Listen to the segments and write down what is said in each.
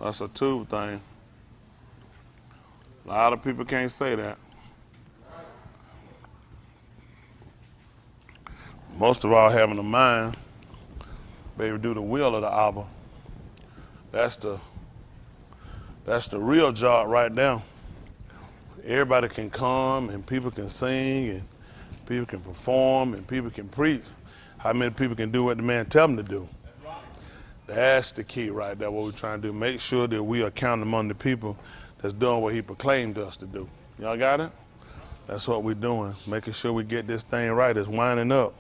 That's a tube thing. A lot of people can't say that. Most of all, having a mind, baby, do the will of the Abba. That's the real job right now. Everybody can come and people can sing and people can perform and people can preach. How many people can do what the man tell them to do? That's the key right there, what we're trying to do. Make sure that we are counting among the people that's doing what he proclaimed us to do. Y'all got it? That's what we're doing, making sure we get this thing right. It's winding up.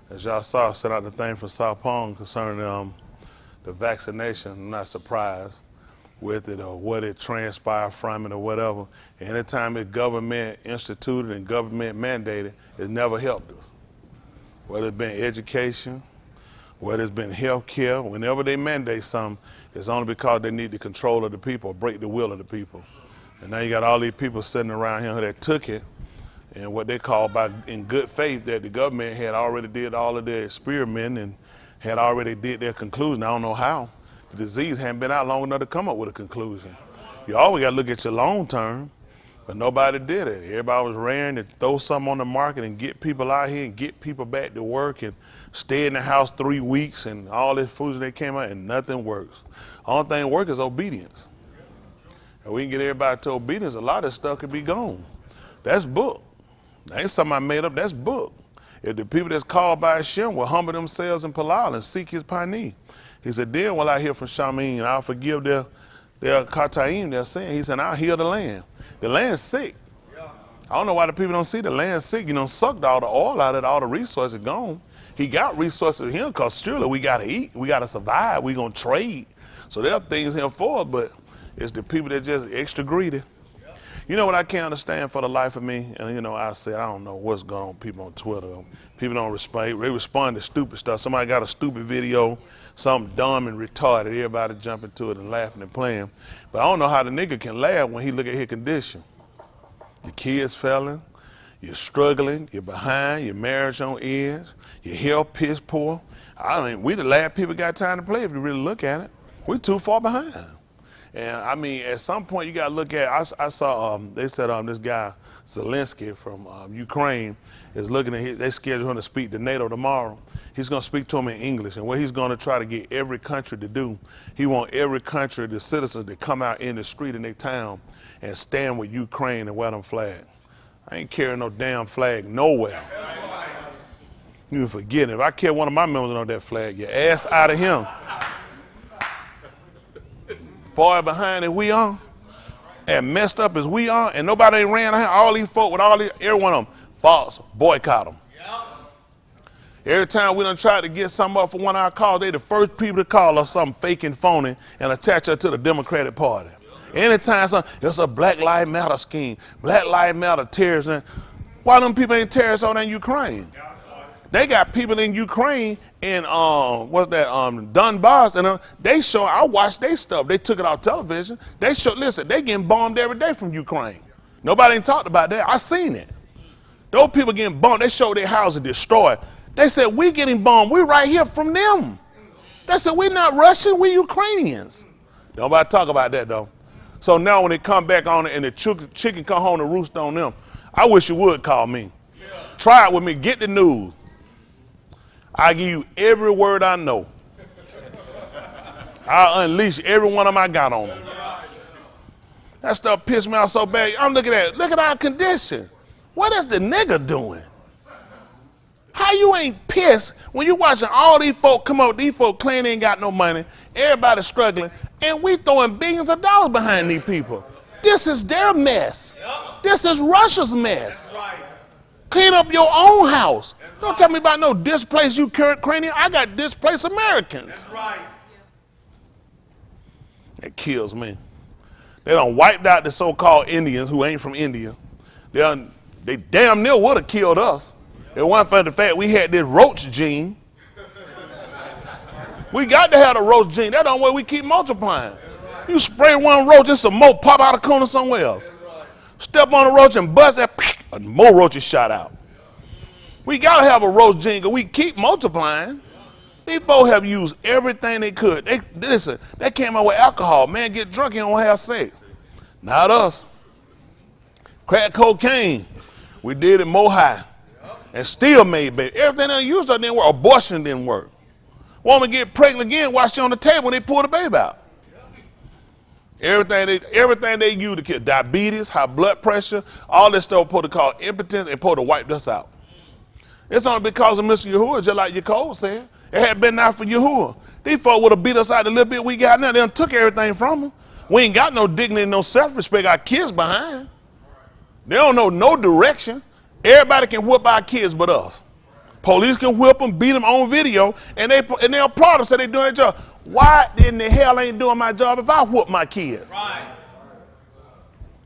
As y'all saw, I sent out the thing from South Palm concerning the vaccination. I'm not surprised with it or what it transpired from it or whatever. Anytime it's government instituted and government mandated, it's never helped us. Whether it's been education, whether it's been health care, whenever they mandate something, it's only because they need the control of the people, break the will of the people. And now you got all these people sitting around here that took it and what they call by in good faith that the government had already did all of their experimenting and had already did their conclusion. I don't know how. The disease hadn't been out long enough to come up with a conclusion. You always got to look at your long term, but nobody did it. Everybody was raring to throw something on the market and get people out here and get people back to work and stay in the house 3 weeks and all this food that came out and nothing works. Only thing that works is obedience. And we can get everybody to obedience, a lot of this stuff could be gone. That's book. That ain't something I made up, that's book. If the people that's called by Hashem will humble themselves in Palal and seek his panee. He said, then will I hear from Shamin, I'll forgive their kataim, their sin. He said, I'll heal the land. The land's sick. I don't know why the people don't see the land's sick. You know, sucked all the oil out of it, all the resources gone. He got resources here because surely we got to eat, we got to survive, we going to trade. So there are things here for us, but it's the people that just extra greedy. You know what I can't understand for the life of me? And you know, I said, I don't know what's going on with people on Twitter. People don't respond. They respond to stupid stuff. Somebody got a stupid video, something dumb and retarded. Everybody jumping to it and laughing and playing. But I don't know how the nigga can laugh when he look at his condition. Your kids failing, you're struggling, you're behind, your marriage on edge, your health piss poor. I mean, we the last people got time to play if you really look at it. We're too far behind. And I mean, at some point you got to look at, I saw, they said this guy, Zelensky from Ukraine, is looking at, they scheduled him to speak to NATO tomorrow. He's going to speak to him in English. And what he's going to try to get every country to do, he want every country, the citizens to come out in the street in their town and stand with Ukraine and wear them flag. I ain't carrying no damn flag nowhere. You can forget it. If I carry one of my members on that flag, your ass out of him. Far behind as we are, and messed up as we are, and nobody ain't ran out. All these folk with all these, every one of them, false, boycott them. Every time we done tried to get something up for one of our calls, they the first people to call us something fake and phony and attach us to the Democratic Party. Anytime it's a Black Lives Matter scheme, Black Lives Matter terrorism. Why them people ain't terrorists over in Ukraine? They got people in Ukraine and Donbass, and they show. I watched their stuff. They took it off television. They show. Listen, they getting bombed every day from Ukraine. Nobody ain't talked about that. I seen it. Those people getting bombed. They showed their houses destroyed. They said we getting bombed. We right here from them. They said we not Russian. We Ukrainians. Nobody talk about that though. So now when they come back on it and the chicken come home to roost on them, I wish you would call me. Try it with me. Get the news. I give you every word I know. I'll unleash every one of them I got on them. That stuff pissed me off so bad. I'm looking at it. Look at our condition. What is the nigga doing? How you ain't pissed when you watching all these folk come up, these folk claim they ain't got no money, everybody struggling, and we throwing billions of dollars behind these people. This is their mess. This is Russia's mess. Clean up your own house. Don't tell me about no displaced Ukrainian. I got displaced Americans. That's right. That kills me. They done wiped out the so-called Indians who ain't from India. They damn near would have killed us. It wasn't for the fact we had this roach gene. We got to have a roach gene. That's the only way we keep multiplying. You spray one roach and some more pop out of corner somewhere else. Step on a roach and bust that, and more roaches shot out. We got to have a roach gene because we keep multiplying. These folks have used everything they could. Listen, they came out with alcohol. Man, get drunk, you don't have sex. Not us. Crack cocaine. We did it more high. And still made baby. Everything they used didn't work. Abortion didn't work. Woman get pregnant again while she on the table when they pull the baby out. Everything they use to kill diabetes, high blood pressure, all this stuff supposed to cause impotence and supposed to wipe us out. It's only because of Mr. Yahuah, just like Nicole said. It had been not for Yahuah. These folks would have beat us out a little bit we got now. They done took everything from them. We ain't got no dignity, no self-respect. Our kids behind. They don't know no direction. Everybody can whip our kids but us. Police can whip them, beat them on video, and they applaud them, say they doing their job. Why in the hell ain't doing my job if I whoop my kids? Right.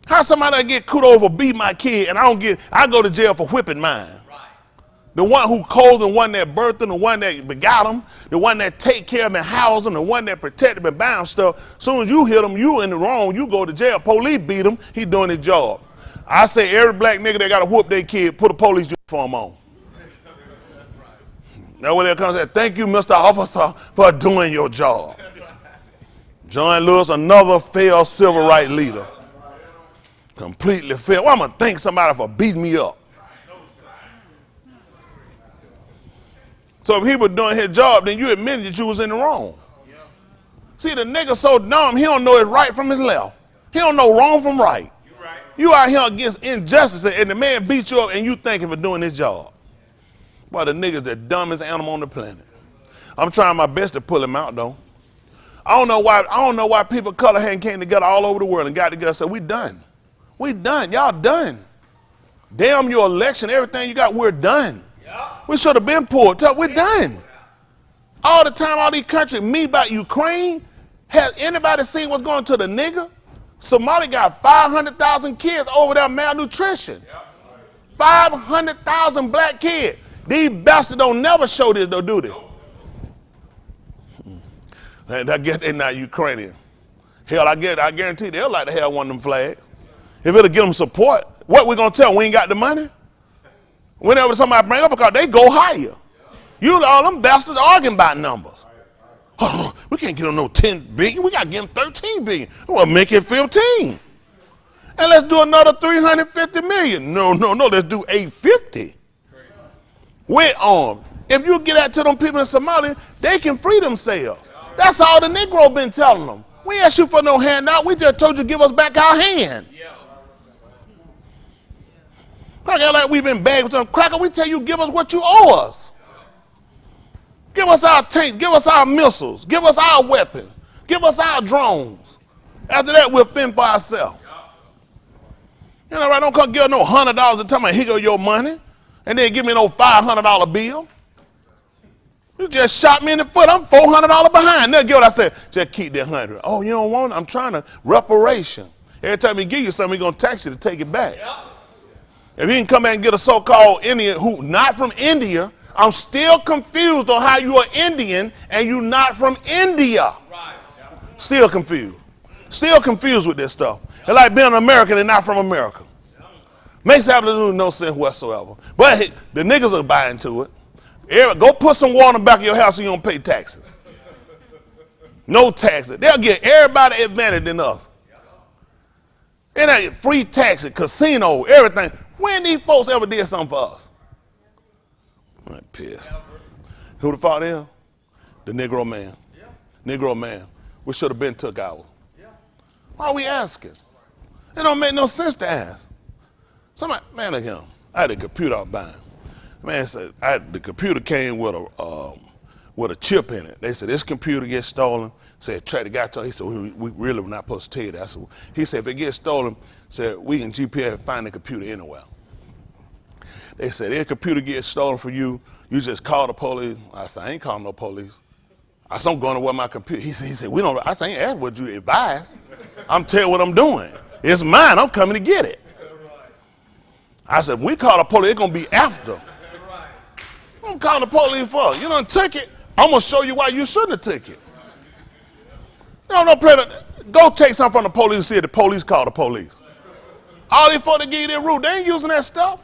How somebody get cut over, beat my kid, and I go to jail for whipping mine? Right. The one who clothed, the one that birthed them, the one that begot them, the one that take care of them and house them, the one that protect them and buy them stuff. As soon as you hit them, you in the wrong, you go to jail. Police beat him, he doing his job. I say every black nigga that got to whoop their kid, put a police uniform on. Now when they come and say, thank you, Mr. Officer, for doing your job. John Lewis, another failed civil rights leader. Completely failed. Well, I'm going to thank somebody for beating me up. So if he was doing his job, then you admitted that you was in the wrong. See, the nigga so dumb, he don't know his right from his left. He don't know wrong from right. You out here against injustice, and the man beat you up, and you thanking for doing his job. Boy, the nigga's the dumbest animal on the planet. I'm trying my best to pull him out, though. I don't know why people of color hadn't came together all over the world and got together and said, we done. We done. Y'all done. Damn your election, everything you got, we're done. We should have been pulled up. We're done. All the time, all these countries, me about Ukraine. Has anybody seen what's going to the nigga? Somalia got 500,000 kids over there malnutrition. 500,000 black kids. These bastards don't never show this, though, do they? I guess they're not Ukrainian. Hell, I guarantee they'll like to have one of them flags. If it'll give them support, what we gonna tell them? We ain't got the money? Whenever somebody bring up a car, they go higher. You all them bastards arguing about numbers. Oh, we can't get them no 10 billion. We gotta give them 13 billion. Well, make it 15. And let's do another 350 million. No, let's do 850. We're armed. If you get that to them people in Somalia, they can free themselves. That's all the Negro been telling them. We ain't asked you for no handout. We just told you to give us back our hand. Cracker, like we've been begging with them. Cracker, we tell you, give us what you owe us. Give us our tanks. Give us our missiles. Give us our weapons. Give us our drones. After that, we'll fend for ourselves. You know, right? Don't come give no $100 and tell me, here go your money. And then give me no $500 bill. You just shot me in the foot. I'm $400 behind. Now, get what I said. Just keep that 100. Oh, you don't want it? I'm trying to reparation. Every time he give you something, he's going to tax you to take it back. If he can come back and get a so-called Indian who not from India, I'm still confused on how you are Indian and you not from India. Still confused. Still confused with this stuff. It's like being an American and not from America. Makes absolutely no sense whatsoever. But the niggas are buying to it. Go put some water in the back of your house so you don't pay taxes. No taxes. They'll get everybody advantage than us. It ain't free taxes, casino, everything. When these folks ever did something for us? I'm pissed. Who the fault is? The Negro man. Negro man. We should have been took out. Why are we asking? It don't make no sense to ask. Somebody, man, look at him. I had a computer I was buying. Man said, the computer came with a chip in it. They said, this computer gets stolen. Said, try the guy told, he said, we really were not supposed to tell you that. So he said, if it gets stolen, said, we can GPS find the computer anywhere. They said, if a computer gets stolen from you, you just call the police. I said, I ain't calling no police. I said, I'm going to where my computer. He said, we don't, I said, I ain't asked what you advise. I'm telling you what I'm doing. It's mine, I'm coming to get it. I said, we call the police, it's going to be after. I'm calling the police for. You done took it. I'm going to show you why you shouldn't have took it. No, play that. Go take something from the police and see if the police call the police. All these folks that give you their route, they ain't using that stuff.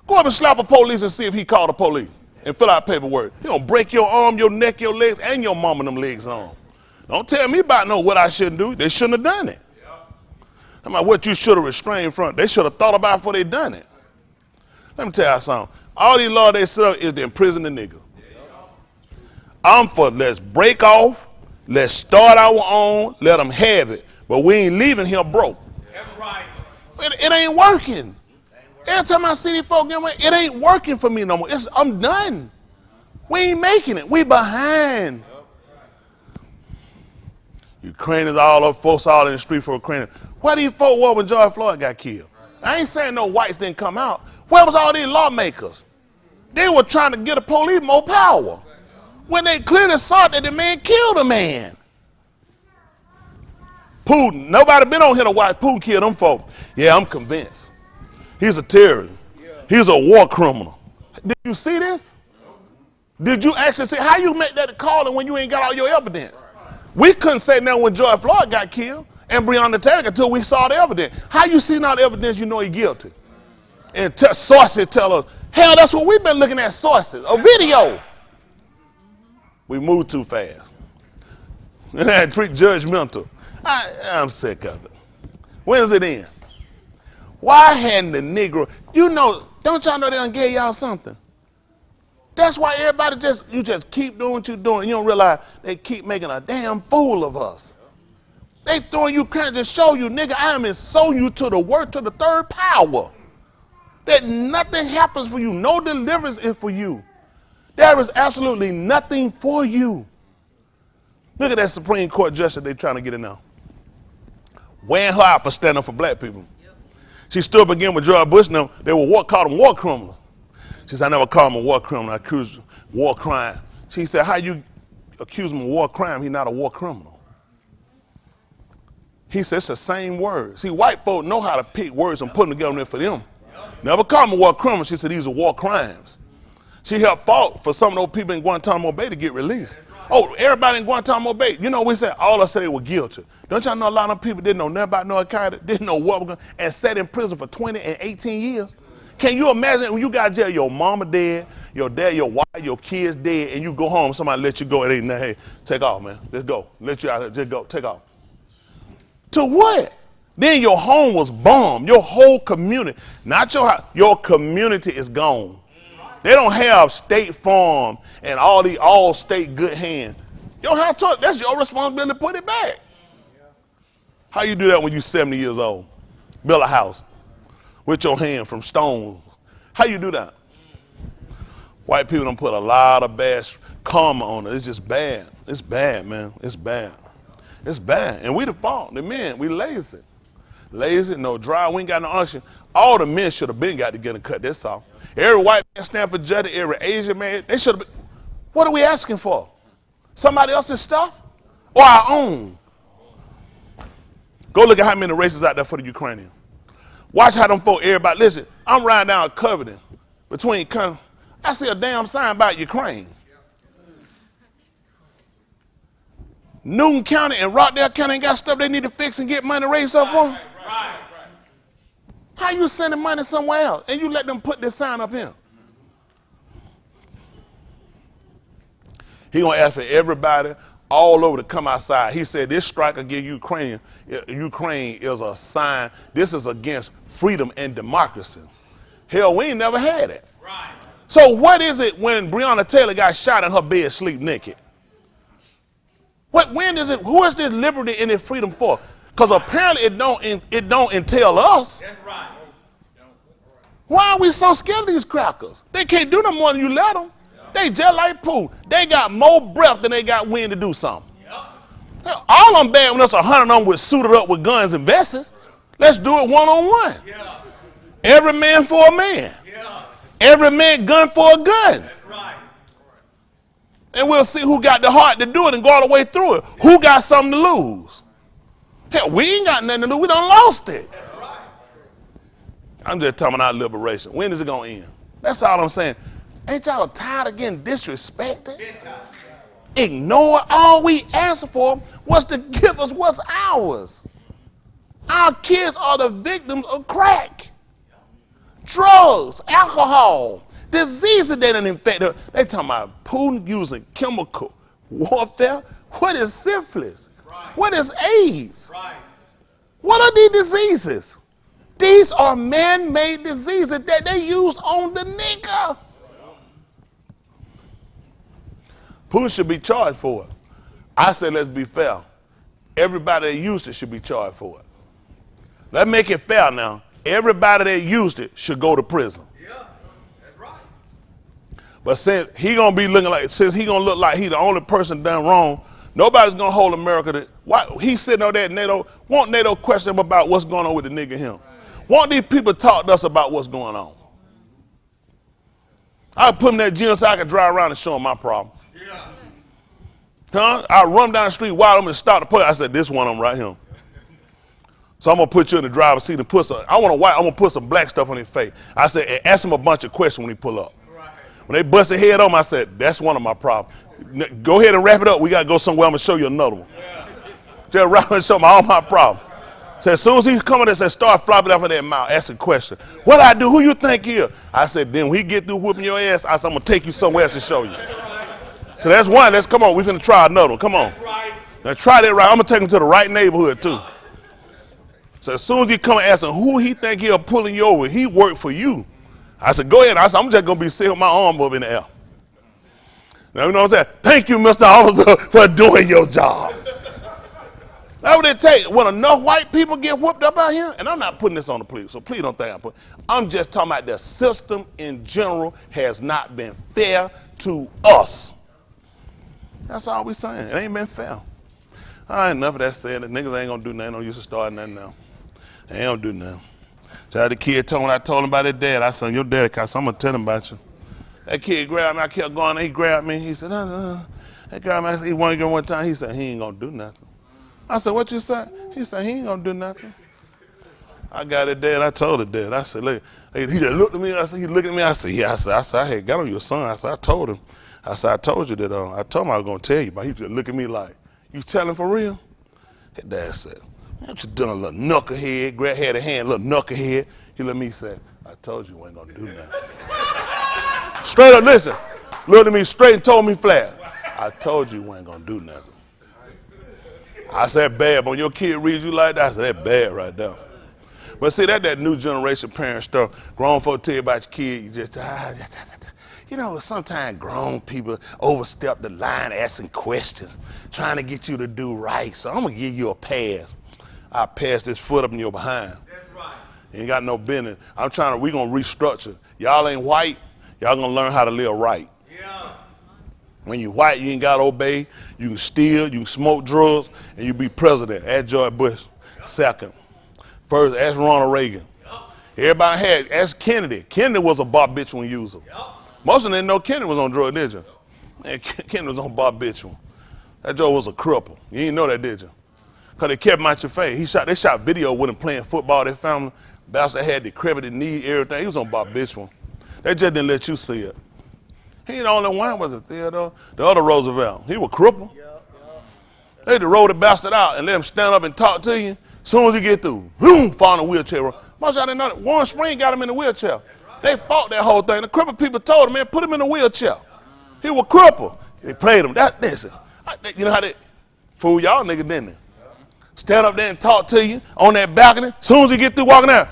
Go up and slap a police and see if he called the police. and fill out paperwork. He gonna break your arm, your neck, your legs, and your mama them legs on. Don't tell me about what I shouldn't do. They shouldn't have done it. I'm like, what you should have restrained from. They should have thought about it before they done it. Let me tell you something. All these laws they set up is to imprison the nigga. I'm for let's break off, let's start our own, let them have it. But we ain't leaving here broke. That's right. It ain't working. Every time I see these folks get away, it ain't working for me no more. I'm done. We ain't making it. We behind. Ukrainians all up, folks all in the street for Ukraine. Where these folks were when George Floyd got killed? I ain't saying no whites didn't come out. Where was all these lawmakers? They were trying to get the police more power when they clearly saw that the man killed a man. Putin, nobody been on here to watch Putin kill them folks. Yeah, I'm convinced. He's a terrorist. He's a war criminal. Did you see this? Did you actually see how you make that calling when you ain't got all your evidence? We couldn't say that when George Floyd got killed and Breonna Taylor until we saw the evidence. How you seen all the evidence you know he's guilty? And sources tell us, hell, that's what we've been looking at, sources, a video. We move too fast. And that pre-judgmental. I'm sick of it. When's it in? Why hadn't the Negro, don't y'all know they done gave y'all something? That's why everybody you just keep doing what you're doing. You don't realize they keep making a damn fool of us. They throwing you credit to show you, nigga, I am insulting you to the word, to the third power. That nothing happens for you. No deliverance is for you. There is absolutely nothing for you. Look at that Supreme Court justice they trying to get in now. Weighing her out for standing up for black people. Yep. She stood up again with George Bush. Now they called him war criminal. She said, I never called him a war criminal. I accused him of war crime. She said, how you accuse him of war crime? He's not a war criminal. He said, it's the same word. See, white folk know how to pick words and put them together there for them. Never called him a war criminal. She said, these are war crimes. She helped fought for some of those people in Guantanamo Bay to get released. Oh, everybody in Guantanamo Bay, we said all of us said they were guilty. Don't y'all know a lot of people didn't know nothing about no Al-Qaeda, didn't know what was going on, and sat in prison for 20 and 18 years? Can you imagine when you got jail, your mama dead, your dad, your wife, your kids dead, and you go home, somebody let you go, and they say, hey, take off, man. Let's go. Let you out here. Just go. Take off. To what? Then your home was bombed. Your whole community, not your house, your community is gone. They don't have State Farm and all the all-state good hand. Your house, that's your responsibility to put it back. How you do that when you're 70 years old? Build a house with your hand from stone. How you do that? White people don't put a lot of bad karma on it. It's just bad. It's bad, man. It's bad. It's bad. And we the fault. The men, we lazy. Lazy, no drive. We ain't got no unction. All the men should have been got together and cut this off. Every white man stand for justice, every Asian man, they should have been. What are we asking for? Somebody else's stuff or our own? Go look at how many races out there for the Ukrainian. Watch how them folk, everybody, listen, I'm riding down Covington between, I see a damn sign about Ukraine. Newton County and Rockdale County ain't got stuff they need to fix and get money raised up for? Right. How you sending money somewhere else and you let them put this sign up here? He gonna ask for everybody all over to come outside. He said this strike against Ukraine is a sign. This is against freedom and democracy. Hell, we ain't never had it. Right. So what is it when Breonna Taylor got shot in her bed, sleep naked? When is it? Who is this liberty and this freedom for? Because apparently it don't entail us. That's right. Why are we so scared of these crackers? They can't do no more than you let them. They just like poo. They got more breath than they got wind to do something. Yep. All of them bad when there's 100 of them with suited up with guns and vests. Let's do it one-on-one. Yeah. Every man for a man. Yeah. Every man gun for a gun. That's right. And we'll see who got the heart to do it and go all the way through it. Who got something to lose? Hell, we ain't got nothing to lose. We done lost it. That's right. I'm just talking about liberation. When is it going to end? That's all I'm saying. Ain't y'all tired of getting disrespected? Ignore all we asked for was to give us what's ours. Our kids are the victims of crack, drugs, alcohol. Diseases that didn't infect them. They talking about Putin using chemical warfare. What is syphilis? Right. What is AIDS? Right. What are these diseases? These are man-made diseases that they use on the nigger. Putin should be charged for it. I said let's be fair. Everybody that used it should be charged for it. Let's make it fair now. Everybody that used it should go to prison. Yeah, that's right. But since he gonna be looking like, since he gonna look like he the only person done wrong, nobody's gonna hold America to. Why he sitting on that NATO? Won't NATO question him about what's going on with the nigga him? Won't these people talk to us about what's going on? I'll put him in that gym so I can drive around and show him my problem. Yeah. Huh? I run down the street while I'm and stop the police. I said, this one of them right here. So I'm gonna put you in the driver's seat and put some. I'm gonna put some black stuff on his face. I said, and ask him a bunch of questions when he pull up. Right. When they bust their head on him, I said, that's one of my problems. Go ahead and wrap it up. We gotta go somewhere. I'm gonna show you another one. Yeah. Just wrap and show me all my problems. So as soon as he's coming, they said, start flopping up in that mouth, asking questions. What I do? Who you think here? I said, then when he get through whooping your ass, I said, I'm gonna take you somewhere else to show you. So that's one. Let's come on. We finna try another one. Come on. Right. Now try that right. I'm gonna take him to the right neighborhood too. So as soon as he come and ask him who he think he'll pulling you over, he worked for you. I said, go ahead. I said, I'm just gonna be sitting with my arm up in the air. Now you know what I'm saying? Thank you, Mr. Officer, for doing your job. That's what it takes. When enough white people get whooped up out here, and I'm not putting this on the police, so please don't think I'm just talking about the system in general has not been fair to us. That's all we saying. It ain't been fair. All right, enough of that said. The niggas ain't gonna do nothing. Don't use to start nothing now. They ain't gonna do nothing. So the kid told me, I told him about his dad. I said, your dad, cause I'm gonna tell him about you. That kid grabbed me. I kept going. He grabbed me. He said, no. That grabbed me. He wanted to go one time. He said, he ain't gonna do nothing. I said, what you said? He said, he ain't gonna do nothing. I got it dad. I told it dad. I said, look. He just looked at me. I said, he looked at me. I said, yeah. I said, I had got on your son. I said, I told him. I said, I told you that. I told him I was gonna tell you, but he just looked at me like, you telling for real? His dad said, what you done, little knucklehead? Grab had a hand, little knucklehead. He let me say, I told you I ain't gonna do nothing. Straight up, listen. Looked at me straight and told me flat. I told you we ain't gonna do nothing. I said, bad. When your kid reads you like that, I said, that bad right there. But see, that new generation parent stuff. Grown folk tell you about your kid, you just, you know, sometimes grown people overstep the line asking questions, trying to get you to do right. So I'm gonna give you a pass. I pass this foot up in your behind. That's right. You ain't got no business. We gonna restructure. Y'all ain't white, y'all gonna learn how to live right. Yeah. When you white, you ain't gotta obey. You can steal, you can smoke drugs, and you be president. Ask George Bush. Yep. Second. First, ask Ronald Reagan. Yep. Everybody ask Kennedy. Kennedy was a barbiturate user. Yep. Most of them didn't know Kennedy was on drugs, did you? Man, Kennedy was on barbiturate. That Joe was a cripple. You didn't know that, did you? Because they kept him out your face. They shot video with him playing football. They found him. Bastard had decrepit knee, everything. He was on barbiturate. They just didn't let you see it. He ain't the only one, was it, Theodore? The other Roosevelt. He was crippled. They just rolled the bastard out and let him stand up and talk to you. As soon as you get through, boom, fall in a wheelchair. Most of y'all didn't know that. Warren Spring got him in the wheelchair. They fought that whole thing. The crippled people told him, man, put him in a wheelchair. He was crippled. They played him. Listen, you know how they fool y'all niggas, didn't they? Stand up there and talk to you on that balcony. As soon as you get through walking out,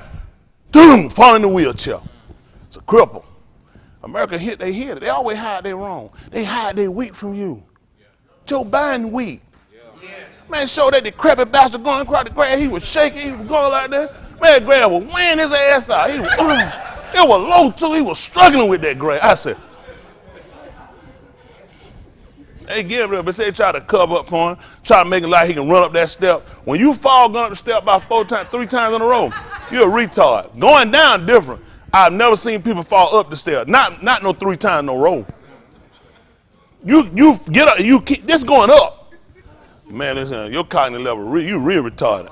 boom, fall in the wheelchair. It's a cripple. America they hit it. They always hide their wrong. They hide their weak from you. Yeah. Joe Biden weak. Yeah. Yes. Man, show that decrepit bastard going across the grass. He was shaking. He was going like that. Man, Grab was weighing his ass out. He was, it was low too. He was struggling with that grass. I said, they give it up, but they try to cover up for him, try to make it like he can run up that step. When you fall going up the step about 3 times in a row, you're a retard. Going down different. I've never seen people fall up the stairs. Not no 3 times in a row. You get up, you keep this going up. Man, listen, your cognitive level, you real retarded.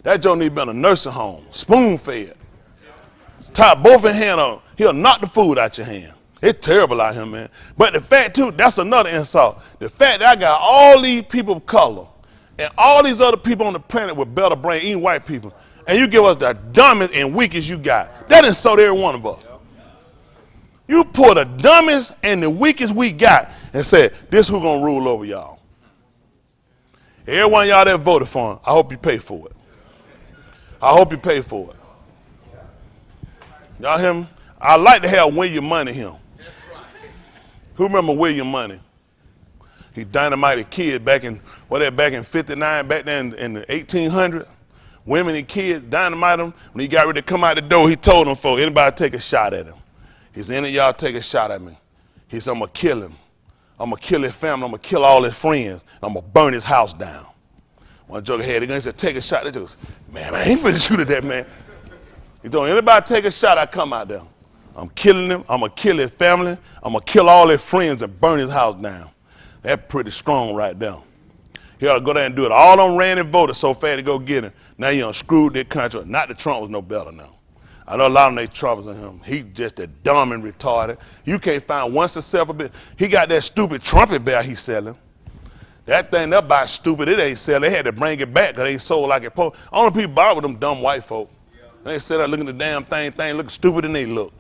That Joe need to be in a nursing home, spoon fed. Tie both your hand on, he'll knock the food out your hand. It's terrible out here, man. But the fact too, that's another insult. The fact that I got all these people of color and all these other people on the planet with better brain, even white people, and you give us the dumbest and weakest you got. That insults every one of us. You pull the dumbest and the weakest we got and said, this who gonna rule over y'all. Every one of y'all that voted for him, I hope you pay for it. I hope you pay for it. Y'all hear me? I like to have William Money him. Who remember William Money? He dynamited kids back in 59, back then in the 1800s. Women and kids, dynamite them. When he got ready to come out the door, he told them, folks, anybody take a shot at him. He said, any of y'all take a shot at me. He said, I'm going to kill him. I'm going to kill his family. I'm going to kill all his friends. I'm going to burn his house down. One joker had it. He said, take a shot. They just, man, I ain't finna shoot at that man. He told anybody take a shot, I come out there. I'm killing him. I'm going to kill his family. I'm going to kill all his friends and burn his house down. That's pretty strong right there. He ought to go there and do it. All them ran and voted so fast to go get him. Now he unscrewed their country. Not that Trump was no better now. I know a lot of them, they troubles in him. He just a dumb and retarded. You can't find one successful bit. He got that stupid trumpet bell he's selling. That thing up by stupid, it ain't selling. They had to bring it back because they ain't sold like it supposed. Only people buy with them dumb white folk. They sit there looking at the damn thing looking stupid than they look.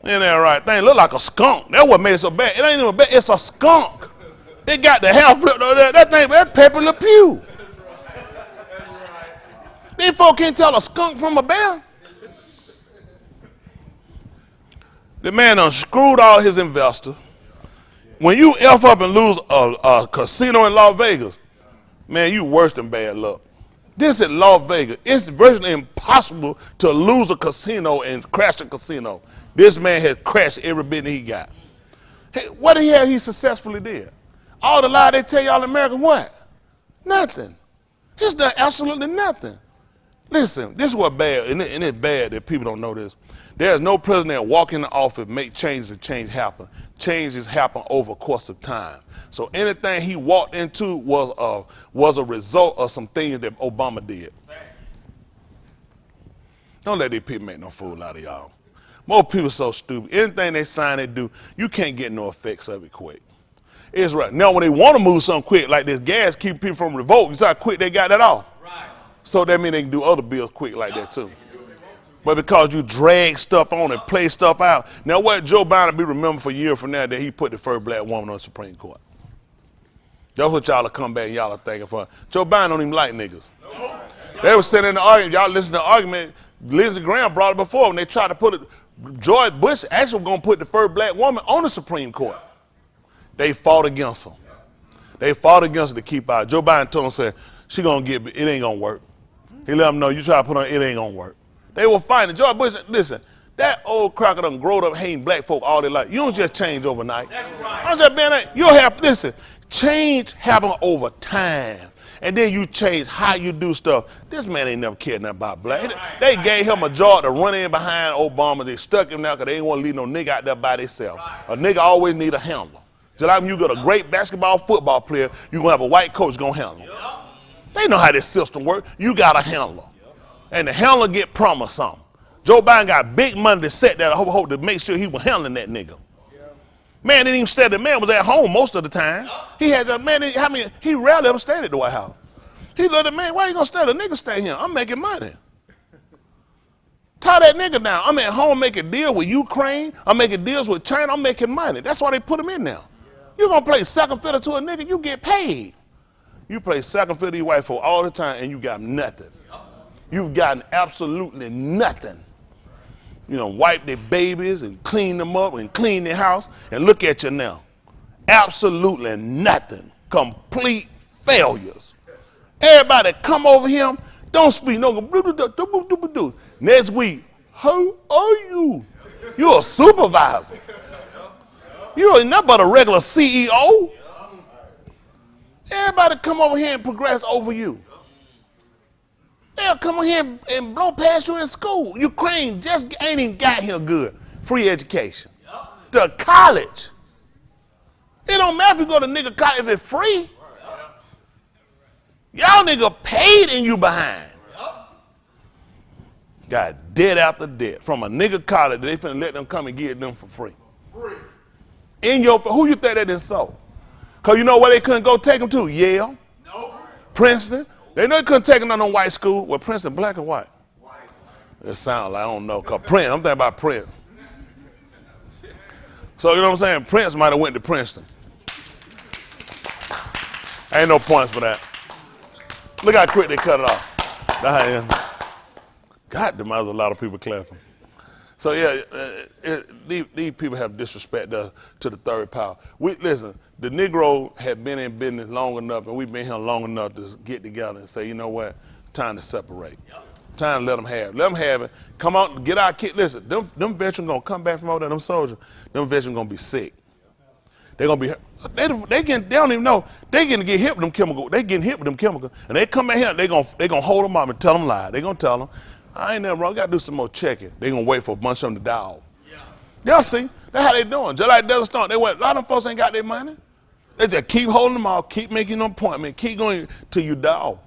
Ain't that right? Thing look like a skunk. That's what made it so bad. It ain't even bad, it's a skunk. It got the hair flipped over there. That thing, that's Pepe Le Pew. These folk can't tell a skunk from a bear. The man done screwed all his investors. When you F up and lose a casino in Las Vegas, man, you worse than bad luck. This is Las Vegas. It's virtually impossible to lose a casino and crash a casino. This man has crashed every bit that he got. Hey, what did he successfully did? All the lie they tell y'all in America, what? Nothing. He's done absolutely nothing. Listen, this is what bad, and it's bad that people don't know this. There's no president that walk in the office, make changes, and change happen. Changes happen over a course of time. So anything he walked into was a result of some things that Obama did. Don't let these people make no fool out of y'all. Most people so stupid. Anything they sign, they do, you can't get no effects of it quick. It's right. Now, when they want to move something quick, like this gas, keep people from revolt, you see how quick they got that off? Right. So that means they can do other bills quick like that too. But because you drag stuff on and play stuff out, now what Joe Biden will be remembered for years from now that he put the first black woman on the Supreme Court. That's what y'all will come back and y'all are thinking for. Joe Biden don't even like niggas. No. They were sitting in the argument, y'all listen to the argument, Lindsey Graham brought it before when they tried to put it, George Bush actually was going to put the first black woman on the Supreme Court. They fought against them. They fought against her to keep out. Joe Biden told them, said, she gonna get, it ain't gonna work. He let them know, you try to put on, it ain't gonna work. They were fighting. George Bush, listen, that old cracker done growed up hating black folk all their life. You don't just change overnight. That's right. I'm just being that, you'll have, listen, change happen over time. And then you change how you do stuff. This man ain't never cared nothing about black. They gave him a job to run in behind Obama. They stuck him now because they ain't want to leave no nigga out there by themselves. A nigga always need a handler. Just like when you got a great basketball, football player, you gonna have a white coach gonna handle him. They know how this system works. You got a handler. And the handler get promised something. Joe Biden got big money to set that hope to make sure he was handling that nigga. Man didn't even stay. The man was at home most of the time. He had a man. He rarely ever stayed at the White House. He looked at man. Why you gonna stay? The nigga stay here. I'm making money. Tie that nigga down. I'm at home making deals with Ukraine. I'm making deals with China. I'm making money. That's why they put him in there. You gonna play second fiddle to a nigga? You get paid. You play second fiddle to these white folk all the time, and you got nothing. You've gotten absolutely nothing. You know, wipe their babies and clean them up and clean their house, and look at you now. Absolutely nothing. Complete failures. Everybody come over here, don't speak no. Next week, how are you? You're a supervisor. You ain't nothing but a regular CEO. Everybody come over here and progress over you. They'll come over here and blow past you in school. Ukraine just ain't even got here good. Free education. The college. It don't matter if you go to nigga college if it's free. Y'all nigga paid and you behind. Got debt after debt. From a nigga college, they finna let them come and get them for free. In your, who you think that is so? Because you know where they couldn't go take them to? Yale, Princeton. They know they couldn't take them to no white school. Well, Princeton, black or white? It sounds like, I don't know, because Prince, I'm thinking about Prince. So, you know what I'm saying? Prince might have went to Princeton. Ain't no points for that. Look how quick they cut it off. That's how it is. God, there was a lot of people clapping. So, yeah, these people have disrespect to the third power. Listen, the Negro had been in business long enough, and we've been here long enough to get together and say, you know what? Time to separate. Time to let them have it. Let them have it. Come on, get our kids. Listen, them veterans going to come back from over there, them soldiers, them veterans going to be sick. They're going to be, they don't even know. They getting to get hit with them chemicals. They getting hit with them chemicals. And they come back here, they going to hold them up and tell them lies. They going to tell them, I ain't never wrong. Got to do some more checking. They going to wait for a bunch of them to die off. Y'all see? That's how they doing. Just like Desert Storm. A lot of them folks ain't got their money. They just keep holding them off, keep making an appointment, keep going till you die off.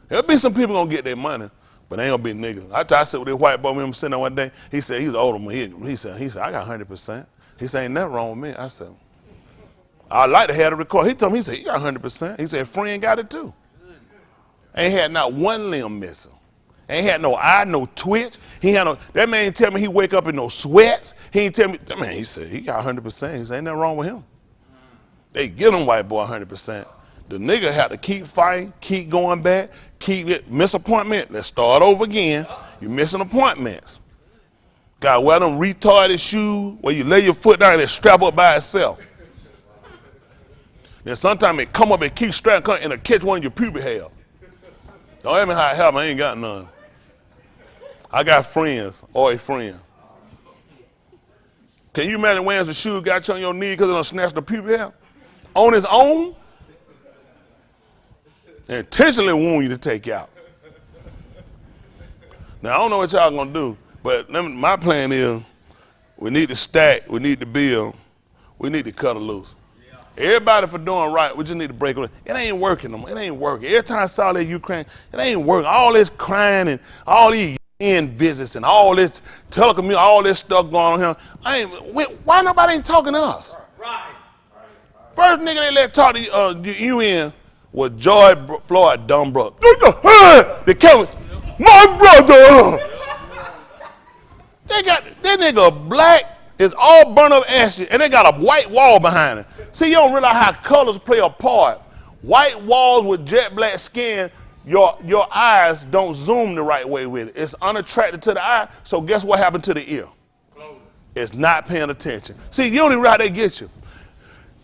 There'll be some people going to get their money, but they ain't going to be niggas. I said with this white boy, we sitting there one day, he said, he's older than me. He said, I got 100%. He said, ain't nothing wrong with me. I said, I'd like to have the record. He told me, he said, you got 100%. He said, friend got it too. Ain't had not one limb missing. Ain't had no eye, no twitch. He had no, that man ain't tell me he wake up in no sweats. He ain't tell me, that man, he said, he got 100%. He said, ain't nothing wrong with him. They get him white boy 100%. The nigga had to keep fighting, keep going back, miss appointment. Let's start over again. You missing appointments. Got to wear them retarded shoes where you lay your foot down and it strap up by itself. Then sometimes it come up and keep strapping and it catch one of your pubic hair. Don't ask me how it happened. I ain't got none. I got friends, or a friend. Can you imagine wearing some shoes got you on your knee because it done snatched the pubic hair? On his own? And intentionally want you to take out. Now, I don't know what y'all gonna do, but my plan is we need to stack, we need to build, we need to cut it loose. Everybody for doing right, we just need to break it. It ain't working no more. It ain't working. Every time I saw that Ukraine, it ain't working. All this crying and all these UN visits and all this telecommunication, all this stuff going on here. Why nobody ain't talking to us? Right. First nigga they let talk to the UN was George Floyd dumb brother. They killed my brother. They got that nigga black. It's all burnt up ashes, and they got a white wall behind it. See, you don't realize how colors play a part. White walls with jet black skin, your eyes don't zoom the right way with it. It's unattractive to the eye, so guess what happened to the ear? It's not paying attention. See, you don't even realize how they get you.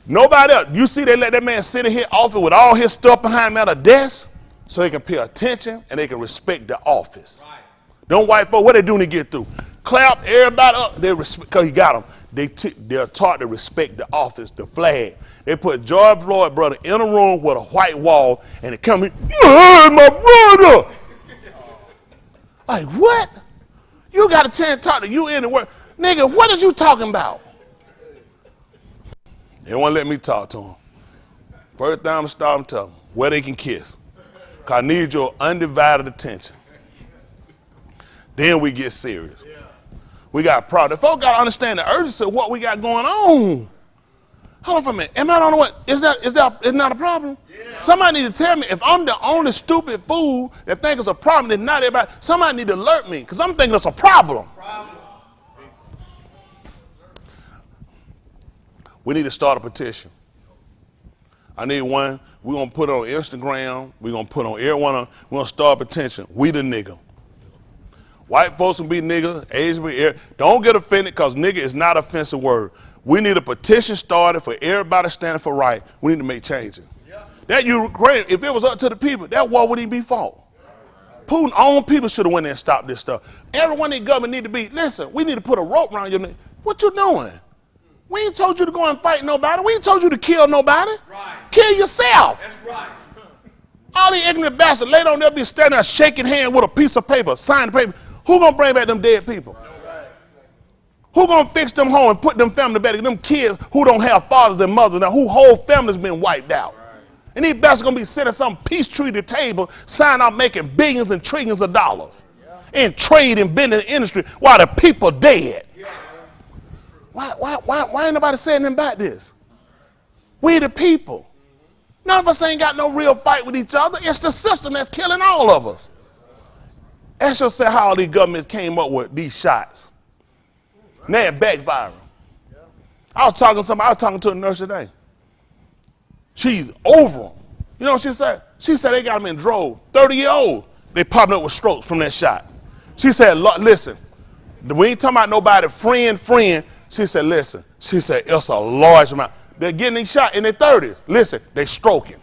Nobody else. You see they let that man sit in his office with all his stuff behind him at a desk so he can pay attention and they can respect the office. Right. Them white folks, what they doing to get through? Clap everybody up, they respect, because he got them. They're taught to respect the office, the flag. They put George Floyd brother in a room with a white wall, and they come in, hey, my brother. Like, what? You got a chance to talk to you in the work. Nigga, what is you talking about? They won't let me talk to them. First time I start them, tell them where they can kiss. Because I need your undivided attention. Then we get serious. We got a problem. The folks got to understand the urgency of what we got going on. Hold on for a minute. Am I on what? Is not a problem? Yeah. Somebody need to tell me if I'm the only stupid fool that thinks it's a problem, then not everybody. Somebody need to alert me because I'm thinking it's a problem. We need to start a petition. I need one. We're going to put it on Instagram. We're going to put on everyone. We're going to start a petition. We the nigga. White folks can be niggas, Asian be don't get offended because nigga is not an offensive word. We need a petition started for everybody standing for right. We need to make changes. Yeah. That Ukraine, if it was up to the people, that war wouldn't even be fought. Putin's own people should have went in and stopped this stuff. Everyone in government need to be, listen, we need to put a rope around your neck. What you doing? We ain't told you to go and fight nobody. We ain't told you to kill nobody. Right. Kill yourself. That's right. All these ignorant bastards later on they'll be standing there shaking hands with a piece of paper, signing paper. Who gonna bring back them dead people? Right. Who gonna fix them home and put them family back? Them kids who don't have fathers and mothers now, who whole family's been wiped out. Right. And these bastards gonna be sitting at some peace treaty table, signing out making billions and trillions of dollars in trade and business industry while the people dead. Yeah. Why ain't nobody saying anything about this? We the people. None of us ain't got no real fight with each other. It's the system that's killing all of us. Ask yourself how all these governments came up with these shots. Now it's backfiring. I was talking to a nurse today. She's over them. You know what she said? She said they got them in droves. 30-year-old. They popping up with strokes from that shot. She said, listen, we ain't talking about nobody friend. She said, listen. She said, it's a large amount. They're getting these shot in their 30s. Listen, they stroking.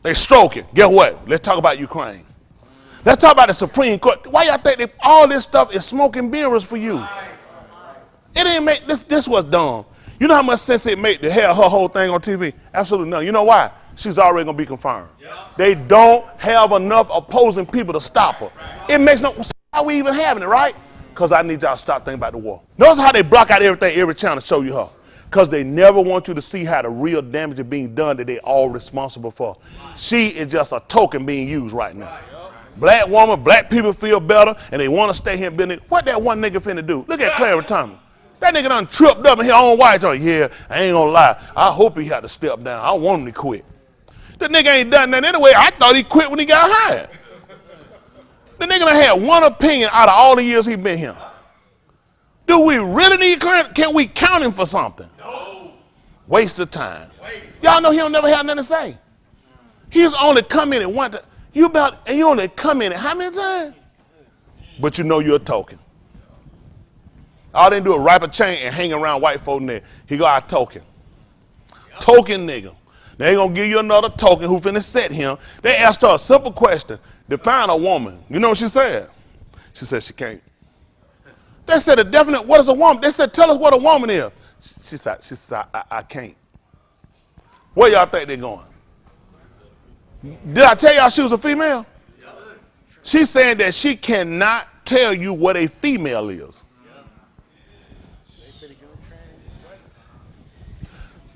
They stroking. Guess what? Let's talk about Ukraine. Let's talk about the Supreme Court. Why y'all think all this stuff is smoking mirrors for you? It ain't make this was dumb. You know how much sense it made to have her whole thing on TV? Absolutely none. You know why? She's already gonna be confirmed. They don't have enough opposing people to stop her. It makes no sense. How we even having it, right? Because I need y'all to stop thinking about the war. Notice how they block out everything, every channel to show you her. Because they never want you to see how the real damage is being done that they all responsible for. She is just a token being used right now. Black woman, black people feel better, and they want to stay here and building. What that one nigga finna do? Look at Clarence Thomas. That nigga done tripped up in his own wife. Yeah, I ain't gonna lie. I hope he had to step down. I want him to quit. The nigga ain't done nothing anyway. I thought he quit when he got hired. The nigga done had one opinion out of all the years he been here. Do we really need Clarence? Can we count him for something? No. Waste of time. Y'all know he don't never have nothing to say. He's only come in at one time. You only come in at how many times? But you know you're a token. All they do is wrap a chain and hang around white folk in there. He go out token. Token nigga. They ain't gonna give you another token who finna set him. They asked her a simple question. Define a woman. You know what she said? She said she can't. They said a definite, what is a woman? They said, tell us what a woman is. She said, I can't. Where y'all think they're going? Did I tell y'all she was a female? She's saying that she cannot tell you what a female is.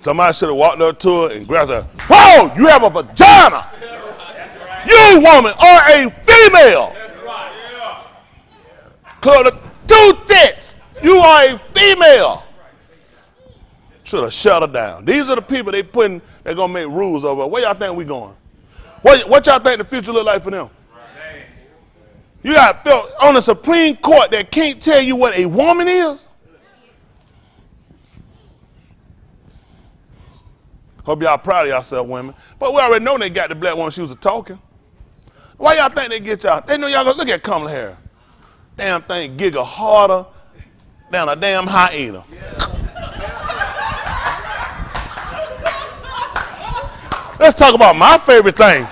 Somebody should have walked up to her and grabbed her. Whoa, you have a vagina. You, woman, are a female. Club the 2 tits. You are a female. Should have shut her down. These are the people they're going to make rules over. Where y'all think we going? What y'all think the future look like for them? You got Phil on the Supreme Court that can't tell you what a woman is? Hope y'all proud of yourself, women. But we already know they got the black woman. She was a token. Why y'all think they get y'all? They know y'all gonna look at Kamala Harris. Damn thing giggle harder than a damn hyena. Let's talk about my favorite thing.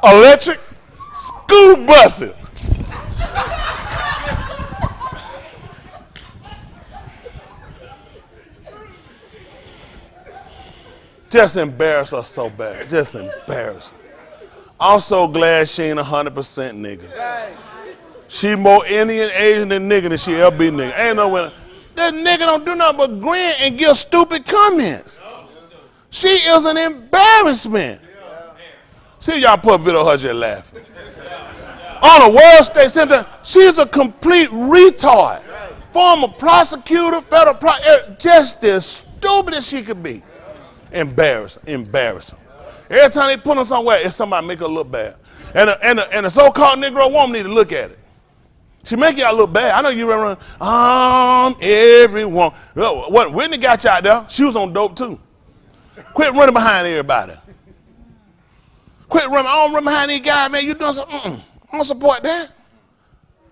Electric school buses. Just embarrass us so bad. Just embarrass her. I'm so glad she ain't 100% nigga. She more Indian, Asian than nigga than she ever be nigga. Ain't no way. That nigga don't do nothing but grin and give stupid comments. She is an embarrassment. See y'all put a video of her just laughing. On a world stage center, she's a complete retard. Former prosecutor, federal prosecutor, just as stupid as she could be. Embarrassing. Every time they put her somewhere, it's somebody make her look bad. And the so-called Negro woman need to look at it. She make y'all look bad. I know you run, everyone. What Whitney got you out there, she was on dope too. Quit running behind everybody. Quit running. I don't run behind these guys, man. You doing something? I don't support that.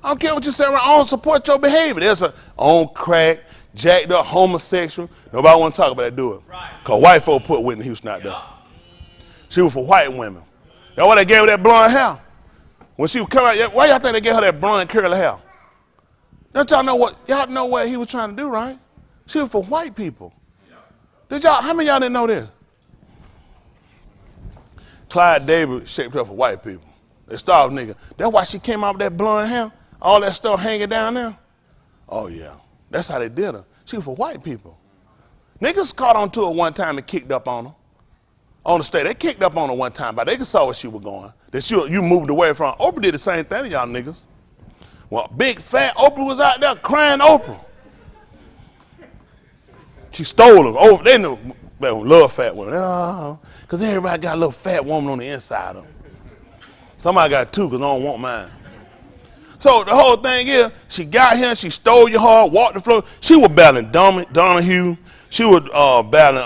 I don't care what you say. I don't support your behavior. There's a on crack, jacked up, homosexual. Nobody want to talk about that, do it. Because white folk put Whitney Houston out there. She was for white women. That's why they gave her that blonde hair. When she would come out, why y'all think they gave her that blonde curly hair? Don't y'all know what he was trying to do, right? She was for white people. How many of y'all didn't know this? Clyde Davis shaped up for white people. They starved nigga. That's why she came out with that blonde hair, all that stuff hanging down there. Oh yeah, that's how they did her. She was for white people. Niggas caught on to her one time and kicked up on her. On the stage, they kicked up on her one time, but they saw where she was going. That you moved away from. Oprah did the same thing to y'all niggas. Well, big fat Oprah was out there crying Oprah. She stole them. Oh, they know, they don't love fat women. Oh, because everybody got a little fat woman on the inside of them. Somebody got two because I don't want mine. So the whole thing is, she got here, she stole your heart, walked the floor. She was battling Donahue. She was battling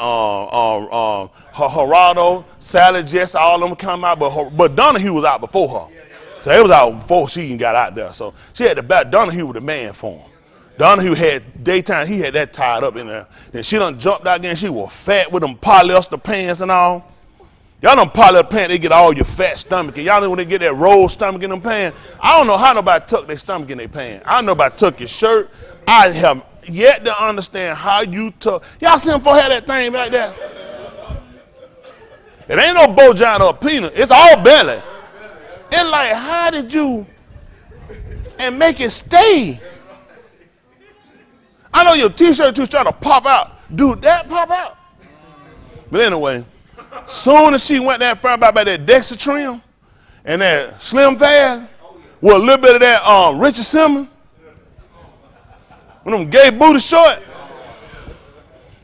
Gerardo, Sally, Jess, all of them come out, but Donahue was out before her. So it was out before she even got out there. So she had to battle. Donahue was the man for him. Donahue had daytime, he had that tied up in there. Then she done jumped out again. She was fat with them polyester pants and all. Y'all done polyester pants, they get all your fat stomach. And y'all know when they get that rolled stomach in them pants. I don't know how nobody tuck their stomach in their pants. I don't know about tuck your shirt. I have yet to understand how you tuck. Y'all see him for have that thing right there? It ain't no Bojan or peanut. It's all belly. It's like, how did you and make it stay? I know your t-shirt too trying to pop out. Dude, that pop out? But anyway, soon as she went that far by that Dexatrim and that Slim Fast with a little bit of that Richard Simmons, with them gay booty short,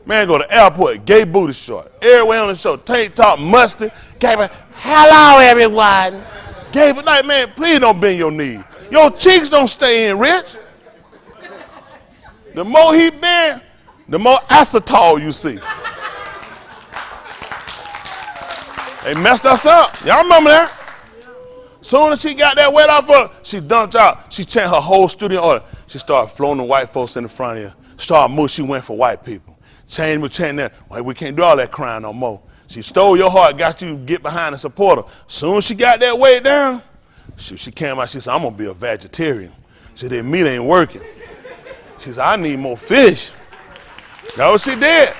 man, go to the airport, gay booty short. Everywhere on the show, tank top, mustard, gay, hello everyone. Gay, but like, man, please don't bend your knee. Your cheeks don't stay in, Rich. The more he bend, the more acetol you see. They messed us up. Y'all remember that? Soon as she got that wet off her, she dumped out. She changed her whole studio order. She started floating the white folks in the front of her. Started moving, she went for white people. Change that. Well, we can't do all that crying no more. She stole your heart, got you to get behind and support her. Soon as she got that weight down, she came out, she said, I'm going to be a vegetarian. She said, that meat ain't working. She said, I need more fish. That's what she did.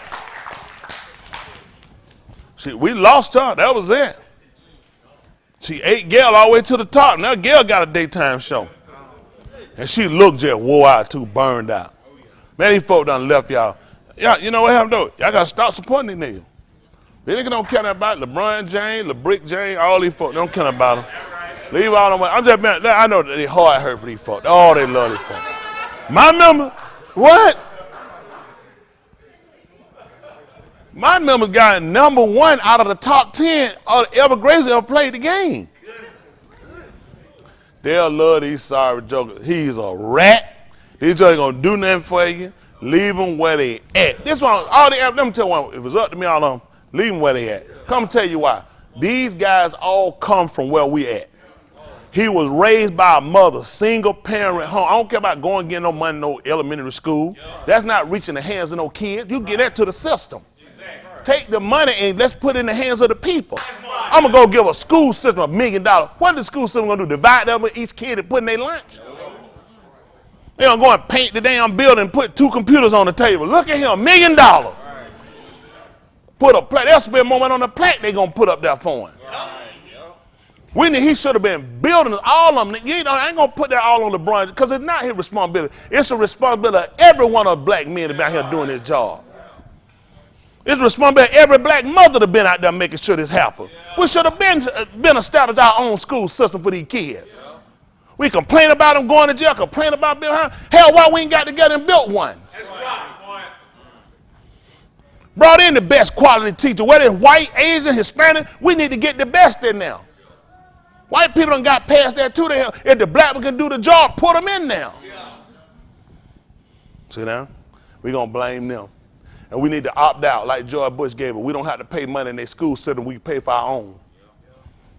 We lost her. That was it. She ate Gail all the way to the top. Now Gail got a daytime show. And she looked just wore out too, burned out. Man, these folk done left y'all. Y'all, you know what happened though? Y'all got to stop supporting these niggas. They niggas don't care about LeBron James, LeBrick James, all these folks. They don't care about them. Leave all them. I'm just, man, I know they hard hurt for these folks. Oh, they love these folks. My number, what? My members got #1 out of the top 10 ever greatest ever played the game. They'll love these sorry jokers. He's a rat. These jokers gonna do nothing for you. Leave them where they at. This one, all the let me tell you one. If it's up to me, all of them, leave them where they at. Come tell you why. These guys all come from where we at. He was raised by a mother, single parent home. I don't care about going and getting no money, no elementary school. That's not reaching the hands of no kids. You get that to the system. Take the money and let's put it in the hands of the people. I'm going to go give a school system $1 million. What is the school system going to do? Divide them with each kid and put in their lunch? They're going to go and paint the damn building and put 2 computers on the table. Look at him, $1 million. Put a plaque. They'll spend more money on the plaque they're going to put up there for him. He should have been building all of them. You know, I ain't going to put that all on LeBron because it's not his responsibility. It's a responsibility of every one of the black men that's out here doing this job. It's responsibility of every black mother to been out there making sure this happened. We should have been established our own school system for these kids. We complain about them going to jail, complain about building house. Hell, why we ain't got together and built one? That's right. Brought in the best quality teacher. Whether it's white, Asian, Hispanic, we need to get the best in there. White people done got past that too. If the black one can do the job, put them in there. See now? We're going to blame them. And we need to opt out like George Bush gave it. We don't have to pay money in their school system. We pay for our own.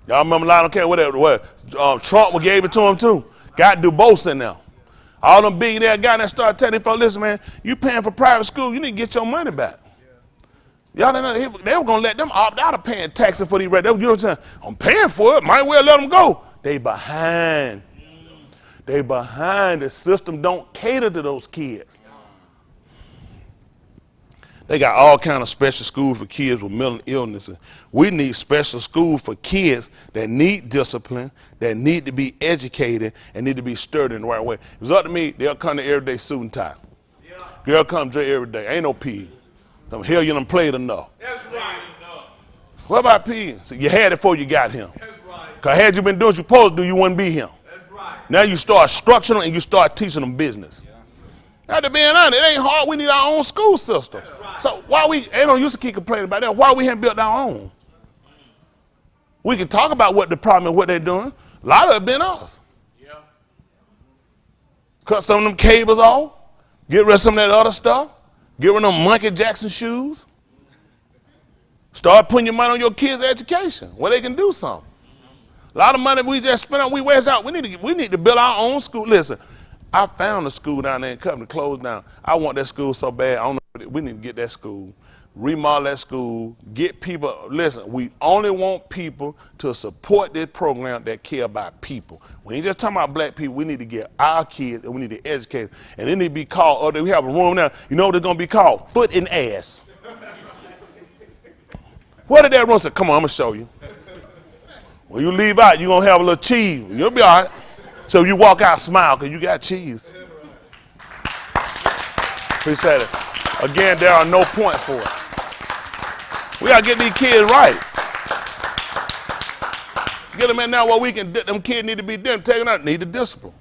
Y'all remember, I don't care what Trump gave it to him too. Got Du Bois in there. All them billionaire guys that started telling folks, listen, man, you paying for private school, you need to get your money back. Y'all didn't know they were going to let them opt out of paying taxes for these rats. You know what I'm saying? I'm paying for it. Might well let them go. They behind. They behind. The system don't cater to those kids. They got all kind of special schools for kids with mental illnesses. We need special schools for kids that need discipline, that need to be educated, and need to be stirred in the right way. If it's up to me, they'll come to everyday suit and tie. Yeah. Girl come dress every day. Ain't no pee. Hell, you done played enough. That's right. What about pee? So you had it before you got him. That's right. Because had you been doing what you're supposed to do, you wouldn't be him. That's right. Now you start structuring them and you start teaching them business. Yeah. After being honest, it ain't hard. We need our own school system. Right. So why we, ain't no use to keep complaining about that. Why we haven't built our own? We can talk about what the problem and what they're doing. A lot of it been us. Yeah. Cut some of them cables off. Get rid of some of that other stuff. Get rid of them Monkey Jackson shoes. Start putting your money on your kids' education where they can do something. A lot of money we just spend on, we waste out. We need to build our own school. Listen, I found a school down there in Covington, closed down. I want that school so bad. I don't know. We need to get that school, remodel that school, get people. Listen, we only want people to support this program that care about people. We ain't just talking about black people. We need to get our kids and we need to educate them. And they need to be called, we have a room now. You know what they're going to be called? Foot and ass. What did that room say? Come on, I'm going to show you. When you leave out, you're going to have a little cheese. You'll be all right. So you walk out, smile, because you got cheese. Appreciate it. Again, there are no points for it. We got to get these kids right. Get them in now where we can, them kids need to be taken out, need the discipline.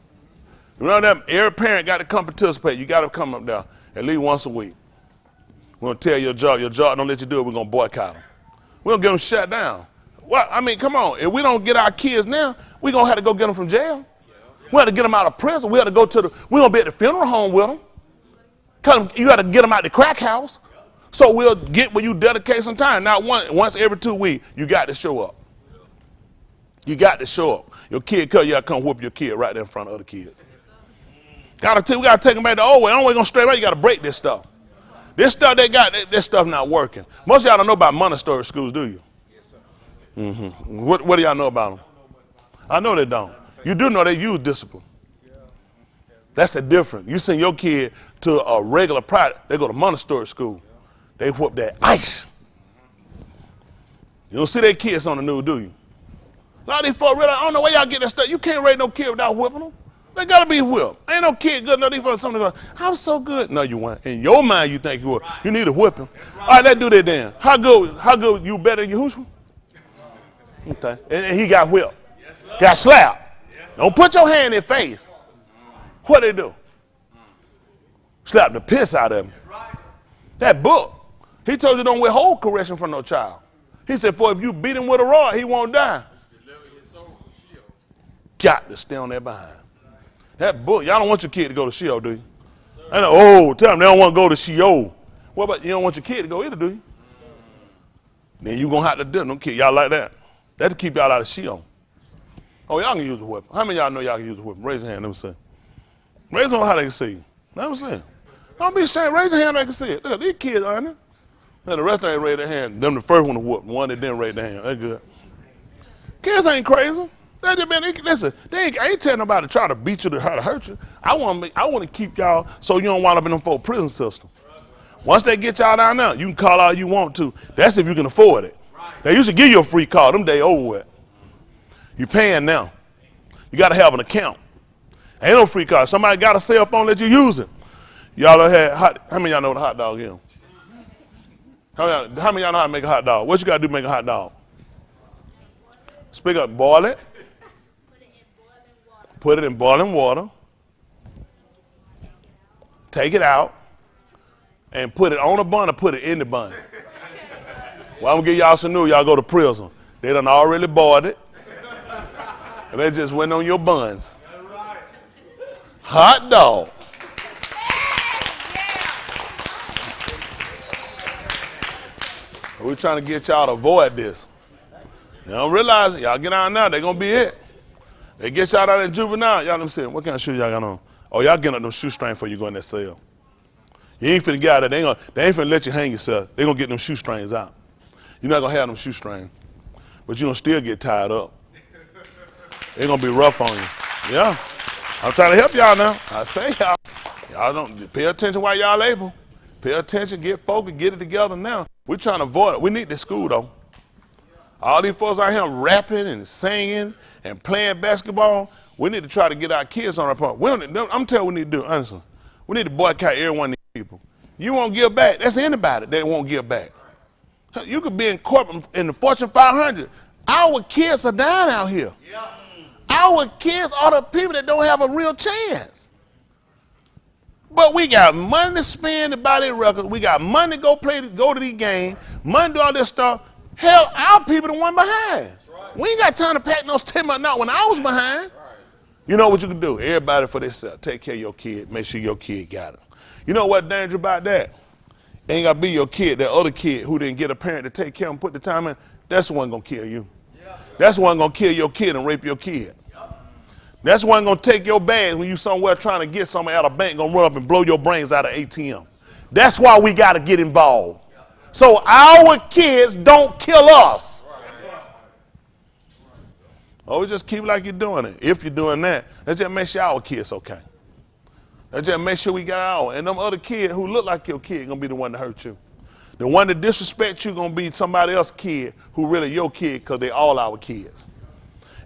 You know that every parent got to come participate. You got to come up there at least once a week. We're going to tell your job don't let you do it, we're going to boycott them. We're going to get them shut down. Well, I mean, come on. If we don't get our kids now, we're going to have to go get them from jail. We have to get them out of prison. We have to go to we're going to be at the funeral home with them. Cause you got to get them out the crack house. So we'll get where you dedicate some time. Now, once every 2 weeks, you got to show up. You got to show up. Your kid, you got to come whoop your kid right there in front of other kids. We got to take them back the old way. The only way going to straight away, you got to break this stuff. This stuff they got, this stuff not working. Most of y'all don't know about Montessori schools, do you? Mm-hmm. What do y'all know about them? I know they don't. You do know they use discipline. That's the difference. You send your kid to a regular private, they go to Montessori school. They whoop that ice. You don't see their kids on the news, do you? A lot of these folks, really, I don't know where y'all get that stuff. You can't raise no kid without whipping them. They got to be whipped. Ain't no kid good enough. These folks, something goes, I'm so good. No, you weren't. In your mind, you think you were. You need to whip him. All right, let's do that then. How good you better than Yahuah? Okay. And he got whipped. Got slapped. Don't put your hand in his face. What they do? Slap the piss out of him. That book. He told you don't withhold correction from no child. He said, for if you beat him with a rod, he won't die. Got to stay on that behind. That book, y'all don't want your kid to go to Sheol, do you? I know, tell them they don't want to go to Sheol. What about you don't want your kid to go either, do you? Then you're going to have to do them kids. Y'all like that? That'll keep y'all out of Sheol. Oh, y'all can use a weapon. How many of y'all know y'all can use a weapon? Raise your hand, let me see. Raise your hand how they can see you. Let me see. Don't be ashamed. Raise your hand so they can see it. Look at these kids, aren't they? Now, the rest ain't raise their hand. Them the first one to whoop. The one that didn't raise their hand. That's good. Kids ain't crazy. They just been, listen, I ain't telling nobody to try to beat you to how to hurt you. I want to keep y'all so you don't wind up in them folk prison system. Once they get y'all down there, you can call all you want to. That's if you can afford it. They used to give you a free call. Them days over with. You paying now. You got to have an account. Ain't no free call. Somebody got a cell phone, let you use it. Y'all had how many of y'all know what a hot dog is? How many of y'all know how to make a hot dog? What you got to do to make a hot dog? Speak up. Boil it. Put it in boiling water. Take it out. And put it on a bun or put it in the bun. Well, I'm going to give y'all some news. Y'all go to prison. They done already boiled it. And they just went on your buns. Hot dog. We're trying to get y'all to avoid this. You don't realize it. Y'all get out now, they're going to be it. They get y'all out in juvenile. Y'all, let me see, what kind of shoes y'all got on? Oh, y'all getting up them shoestrings before you go in that cell. You ain't finna get out there. They ain't finna let you hang yourself. They going to get them shoestrings out. You're not going to have them shoestrings. But you're going to still get tied up. They're going to be rough on you. Yeah. I'm trying to help y'all now. I say y'all. Y'all don't pay attention while y'all able. Pay attention, get focused, get it together now. We're trying to avoid it. We need this school, though. All these folks out here rapping and singing and playing basketball, we need to try to get our kids on our part. I'm telling you what we need to do, honestly. We need to boycott every one of these people. You won't give back. That's anybody that won't give back. You could be in corporate in the Fortune 500. Our kids are dying out here. Yeah. Our kids are the people that don't have a real chance. But we got money to spend to buy their records. We got money to go to these games, money to do all this stuff. Hell, our people the one behind. Right. We ain't got time to pack no statement out when I was behind. Right. You know what you can do? Everybody for themselves. Take care of your kid. Make sure your kid got it. You know what danger about that? Ain't got to be your kid. That other kid who didn't get a parent to take care of him, put the time in, that's the one going to kill you. That's the one going to kill your kid and rape your kid. That's the one going to take your bags when you somewhere trying to get something out of bank, going to run up and blow your brains out of ATM. That's why we got to get involved. So our kids don't kill us. Oh, just keep like you're doing it. If you're doing that, let's just make sure our kids okay. Let's just make sure we got our. And them other kids who look like your kid going to be the one to hurt you. The one that disrespect you going to be somebody else's kid who really your kid because they all our kids.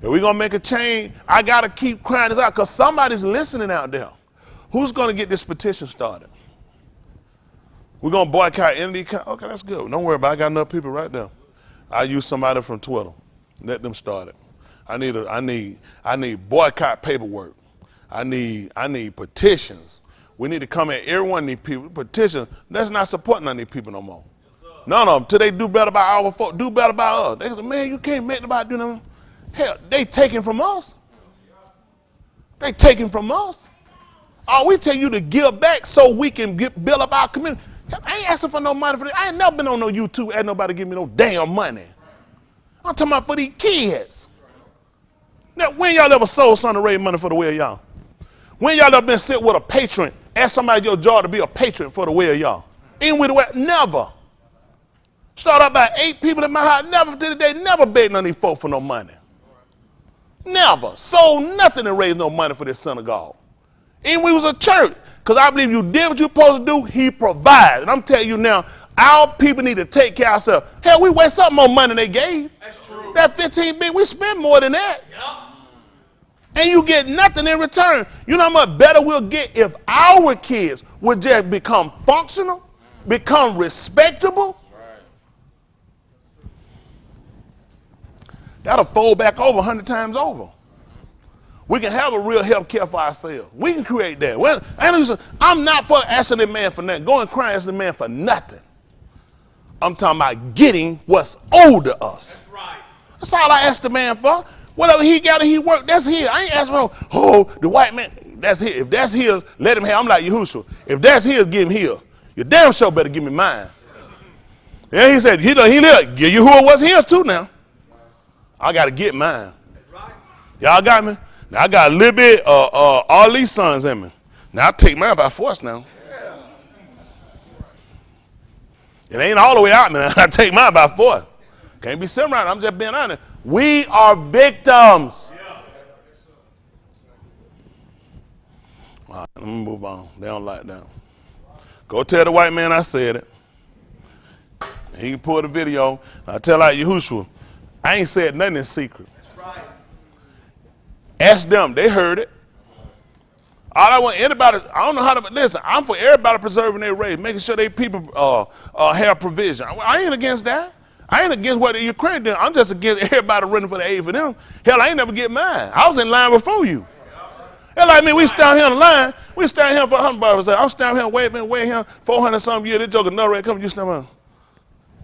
If we're going to make a change, I got to keep crying this out because somebody's listening out there. Who's going to get this petition started? We're going to boycott any account. Okay, that's good. Don't worry about it. I got enough people right there. I use somebody from Twitter. Let them start it. I need boycott paperwork. I need petitions. We need to come at everyone need people. Petitions. That's not supporting none of these people no more. No. Till they do better by our folk, do better by us. They say, man, you can't make nobody do nothing. Hell, they taking from us. They taking from us. Oh, we tell you to give back so we can build up our community. I ain't asking for no money for this. I ain't never been on no YouTube and nobody give me no damn money. I'm talking about for these kids. Now, when y'all ever sold something to raise money for the way of y'all? When y'all ever been sit with a patron, ask somebody at your job to be a patron for the way of y'all? Ain't with the way, never. Start up by 8 people in my house, never to the day, never begged none of these folk for no money. Never. Sold nothing to raise no money for this synagogue. And we was a church. Because I believe you did what you're supposed to do, he provides. And I'm telling you now, our people need to take care of ourselves. Hell, we waste up more money than they gave. That's true. That 15 big, we spend more than that. Yep. And you get nothing in return. You know how much better we'll get if our kids would just become functional, become respectable. Right. That'll fold back over 100 times over. We can have a real health care for ourselves. We can create that. Well, I'm not for asking the man for nothing. Go and cry asking the man for nothing. I'm talking about getting what's owed to us. That's right. That's all I ask the man for. Whatever he got and he worked, that's his. I ain't asking for the white man, that's his. If that's his, let him have. I'm like Yahuah. If that's his, give him his. You damn sure better give me mine. Yeah, he said, Yahuah was his too now. I got to get mine. Y'all got me? Now, I got a little bit all these sons in me. Now, I take mine by force now. It ain't all the way out, man. I take mine by force. Can't be sitting around. I'm just being honest. We are victims. All right, let me move on. They don't like that. Go tell the white man I said it. He can pull the video. I tell like Yahuah, I ain't said nothing in secret. Ask them. They heard it. All I want anybody, I don't know how to, listen, I'm for everybody preserving their race, making sure they people have provision. I ain't against that. I ain't against what the Ukraine did. I'm just against everybody running for the aid for them. Hell, I ain't never get mine. I was in line before you. Hell, like me, we stand here in the line. We stand here for $100. I'm standing here waiting here 400 some years. This joker no rate come, you stand here.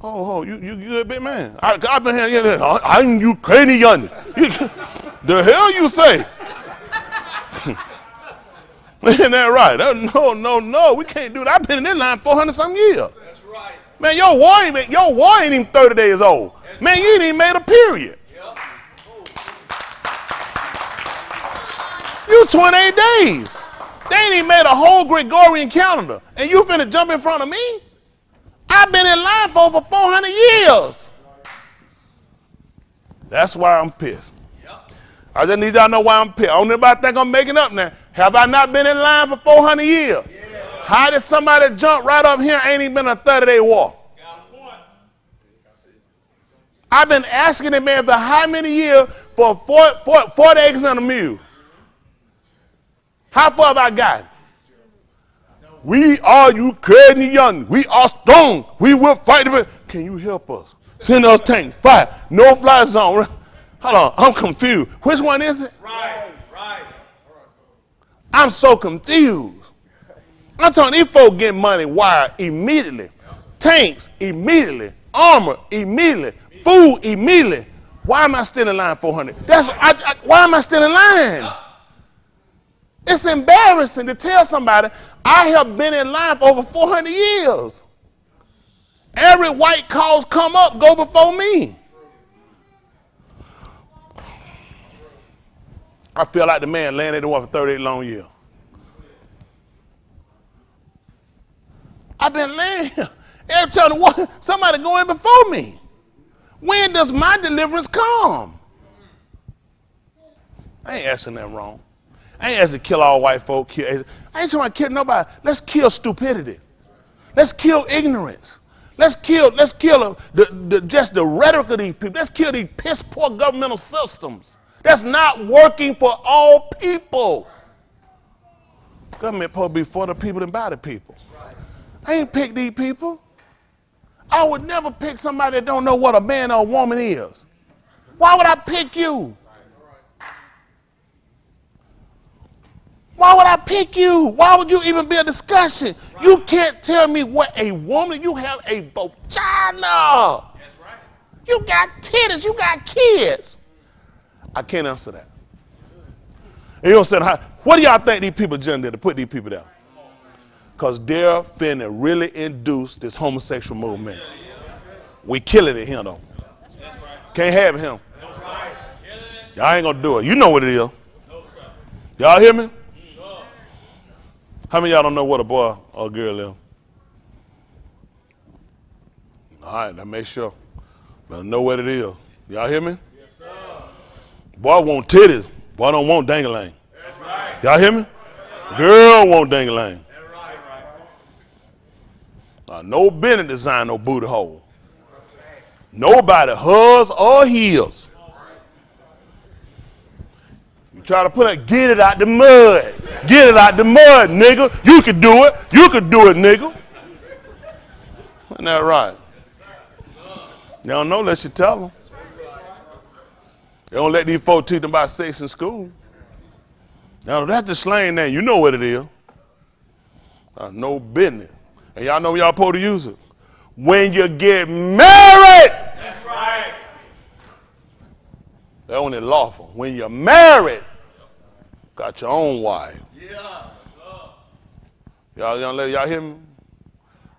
Oh, you good, big man? I've been here. I'm Ukrainian. The hell you say? Isn't that right? No. We can't do that. I've been in that line 400 some years. That's right. Man, your war ain't even 30 days old. Man, you ain't even made a period. Yep. You 28 days. They ain't even made a whole Gregorian calendar. And you finna jump in front of me? I've been in line for over 400 years. That's why I'm pissed. I just need y'all to know why I'm pissed. I don't know about think I'm making up now. Have I not been in line for 400 years? Yeah. How did somebody jump right up here ain't even been a 30-day walk? Got a point. I've been asking the man for how many years for 40 acres and a mule? How far have I gotten? We are Ukrainian. We are strong. We will fight. Can you help us? Send us tanks. Fight. No fly zone. Hold on, I'm confused. Which one is it? Right. I'm so confused. I'm telling these folks get money wired immediately. Tanks immediately. Armor immediately. Food immediately. Why am I still in line 400? Why am I still in line? It's embarrassing to tell somebody, I have been in line for over 400 years. Every white cause come up, go before me. I feel like the man laying at the wall for 38 long years. I've been laying here. Every time the wall, somebody going before me. When does my deliverance come? I ain't asking that wrong. I ain't asking to kill all white folk. I ain't trying to kill nobody. Let's kill stupidity. Let's kill ignorance. Let's kill just the rhetoric of these people. Let's kill these piss poor governmental systems. That's not working for all people. Government supposed to be for the people and by the people. I ain't pick these people. I would never pick somebody that don't know what a man or a woman is. Why would I pick you? Why would I pick you? Why would you even be a discussion? You can't tell me what a woman, you have a vagina. That's right. You got titties, you got kids. I can't answer that. And you said, what do y'all think these people did to put these people down? Because they're finna really induce this homosexual movement. We killing it here though. Can't have him. Y'all ain't gonna do it. You know what it is. Y'all hear me? How many of y'all don't know what a boy or a girl is? All right, now make sure. Better know what it is. Y'all hear me? Yes, sir. Boy want titties. Boy don't want dang-a-lang. That's right. Y'all hear me? Yes, girl want dang-a-lang. That's right. No business design no booty hole. Nobody hers or heels. You try to put it, get it out the mud. Get it out the mud, nigga. You could do it. You could do it, nigga. Isn't that right? They don't know unless you tell them. They don't let these folks teach them about sex in school. Now, that's the slang name. You know what it is. No business. And y'all know when y'all supposed to use it. When you get married. That's right. They're only lawful. When you're married, got your own wife. Yeah. Y'all young lady, y'all hear me?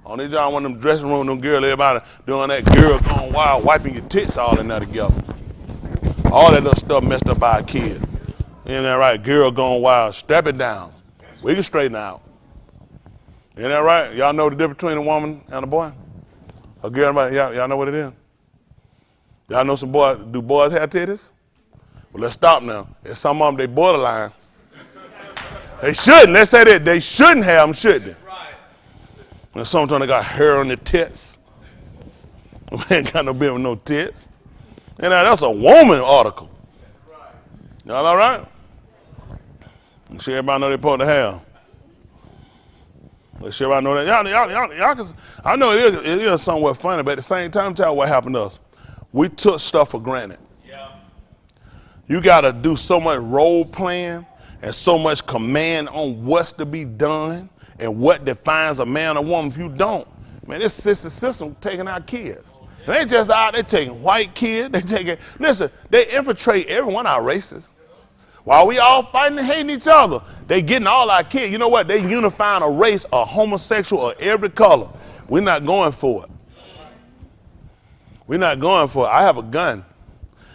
On these y'all one of them dressing room, them girls, everybody doing that girl going wild, wiping your tits all in there together. All that little stuff messed up by a kid. Isn't that right? Girl going wild. Step it down. We can straighten out. Isn't that right? Y'all know the difference between a woman and a boy? A girl, y'all know what it is? Y'all know some boys, do boys have titties? Well, let's stop now. There's some of them, they borderline. They shouldn't. Let's say that. They shouldn't have them, should they? Right. And sometimes they got hair on their tits. They ain't got no business with no tits. And that's a woman article. Right. Y'all all right? I'm sure everybody know they're supposed to have. Let's sure everybody know that. Y'all can, I know it is somewhat funny, but at the same time, tell you what happened to us. We took stuff for granted. Yeah. You got to do so much role playing and so much command on what's to be done and what defines a man or woman. If you don't, man, this system taking our kids. They just out there taking white kids. Listen, they infiltrate every one of our races. While we all fighting and hating each other, they getting all our kids. You know what? They unifying a race, a homosexual or every color. We're not going for it. We're not going for it. I have a gun.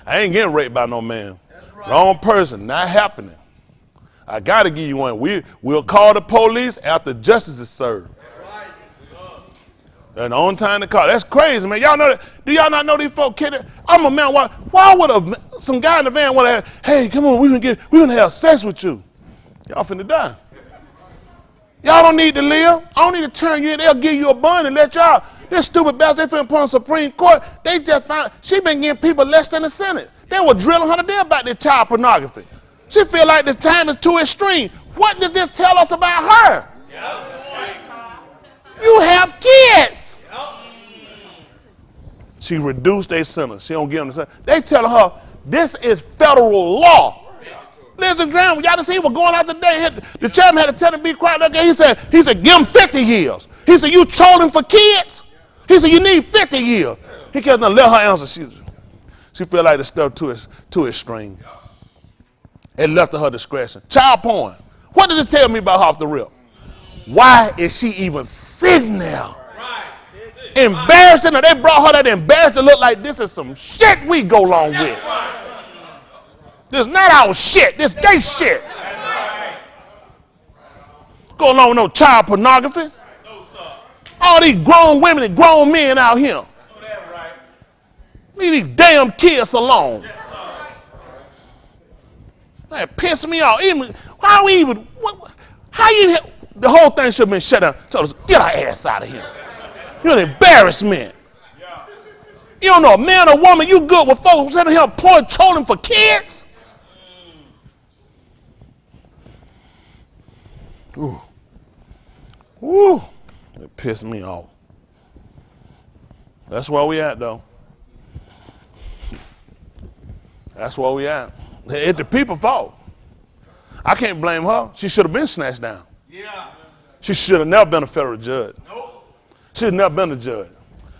I ain't getting raped by no man. Right. Wrong person. Not happening. I got to give you one. We'll call the police after justice is served. Right. And the only time to call. That's crazy, man. Y'all know that? Do y'all not know these folk kidding? I'm a man. Why would some guy in the van want to have, hey, come on, we gonna have sex with you. Y'all finna die. Y'all don't need to live. I don't need to turn you in. They'll give you a bond and let y'all. This stupid bastard, they finna put on Supreme Court. They just found she been giving people less than the Senate. They were drilling her to death about their child pornography. She feel like the time is too extreme. What did this tell us about her? You have kids. She reduced their sentence. She don't give them the sentence. They telling her this is federal law. Listen, Graham, y'all see what going on today. The chairman had to tell him to be quiet. Okay, he said, give him 50 years. He said, you trolling for kids? He said, you need 50 years. He can't let her answer. She feel like the stuff too extreme. It left to her discretion. Child porn. What does it tell me about her off the rip? Why is she even sitting there? Embarrassing her. They brought her that embarrassed to look like this is some shit we go along with. This is not our shit. This gay shit. Go along with no child pornography. All these grown women and grown men out here. Leave these damn kids alone. That pissed me off. Even how we even how you the whole thing should have been shut down. Told us, get our ass out of here. You're an embarrassment. You don't know a man or woman, you good with folks sitting here trolling for kids? Ooh. Ooh. It pissed me off. That's where we at though. That's where we at. It's the people's fault. I can't blame her. She should have been snatched down. Yeah. She should have never been a federal judge. Nope. She should have never been a judge.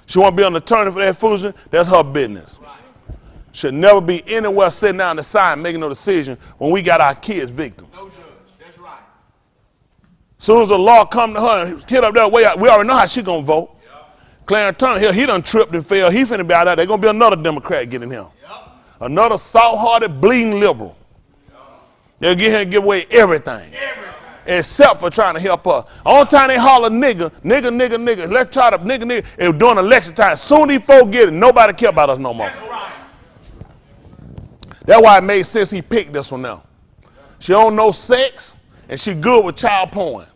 She want to be an attorney for that foolishness, that's her business. Right. Should never be anywhere sitting down the side making no decision when we got our kids victims. No judge. That's right. As soon as the law come to her and hit up that way, we already know how she gonna vote. Yep. Clarence Turner, he done tripped and failed. He finna be out there. There's gonna be another Democrat getting him. Yep. Another soft-hearted, bleeding liberal. Yep. They'll get here and give away everything. Except for trying to help her. All the time they holler nigga, let's try to nigga. And during election time, soon these folks get it, nobody care about us no more. That's right. That's why it made sense he picked this one now. She don't know sex, and she good with child porn.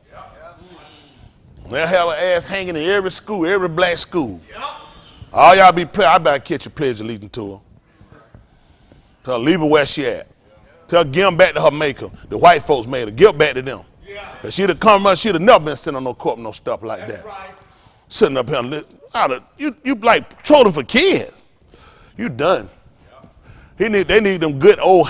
They'll have her ass hanging in every school, every black school. All y'all be playing, I better catch a pledge of leading to her. Tell her leave her where she at. Tell her give them back to her maker. The white folks made her. Give it back to them. Because she'd have come up, she'd have never been sitting on no court with no stuff like that. Right. Sitting up here, you like trolling for kids. You done. Yep. They need them good old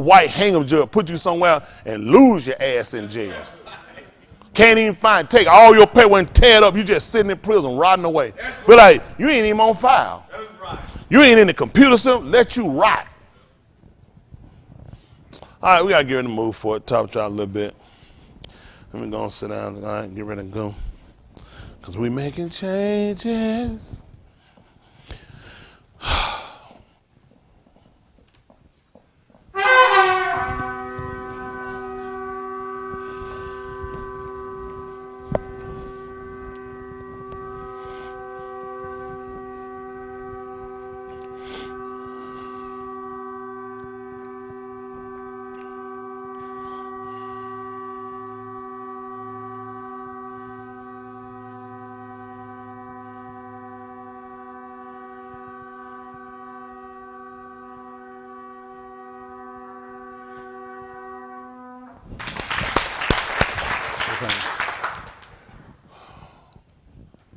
white hang-em judge, put you somewhere and lose your ass in jail. Right. Can't even take all your paper and tear it up. You just sitting in prison, rotting away. Right. But like, you ain't even on file. Right. You ain't in the computer system, let you rot. All right, we got to get in the mood for it. Talk to y'all a little bit. Let me go and sit down. All right, get ready to go. Because we making changes.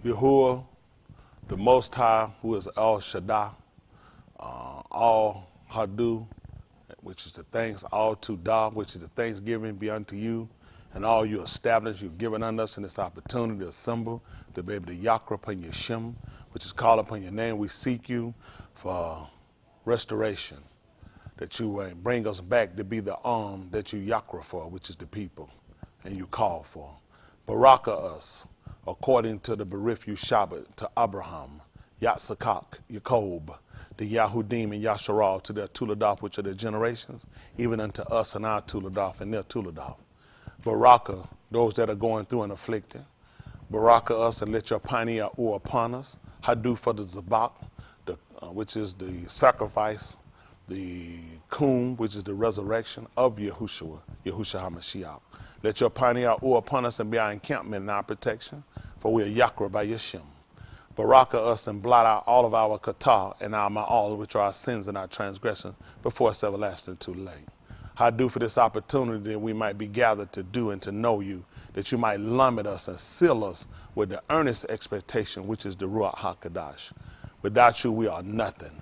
Yahuah, the Most High, who is Al Shaddai, all Hadu, which is the thanks, all Tudah, which is the thanksgiving be unto you, and all you established, you've given unto us in this opportunity to assemble, to be able to yakra upon your Shem, which is called upon your name. We seek you for restoration, that you bring us back to be the arm that you yakra for, which is the people, and you call for. Baraka us, according to the Berifu Shabbat, to Abraham, Yatsakak, Yacob, the Yahudim and Yasharal, to their Tuladaf, which are their generations, even unto us and our Tuladaf and their Tuladaf. Baraka, those that are going through and afflicted. Baraka us and let your pioneer upon us. Hadu for the Zabak, which is the sacrifice. The Kum, which is the resurrection of Yahushua HaMashiach. Let your pioneer upon us and be our encampment and our protection, for we are Yakra by Yeshem. Baraka us and blot out all of our kata and our ma'al, which are our sins and our transgressions, before it's everlasting too late. I do for this opportunity that we might be gathered to do and to know you, that you might lummet us and seal us with the earnest expectation, which is the Ruach HaKadosh. Without you, we are nothing.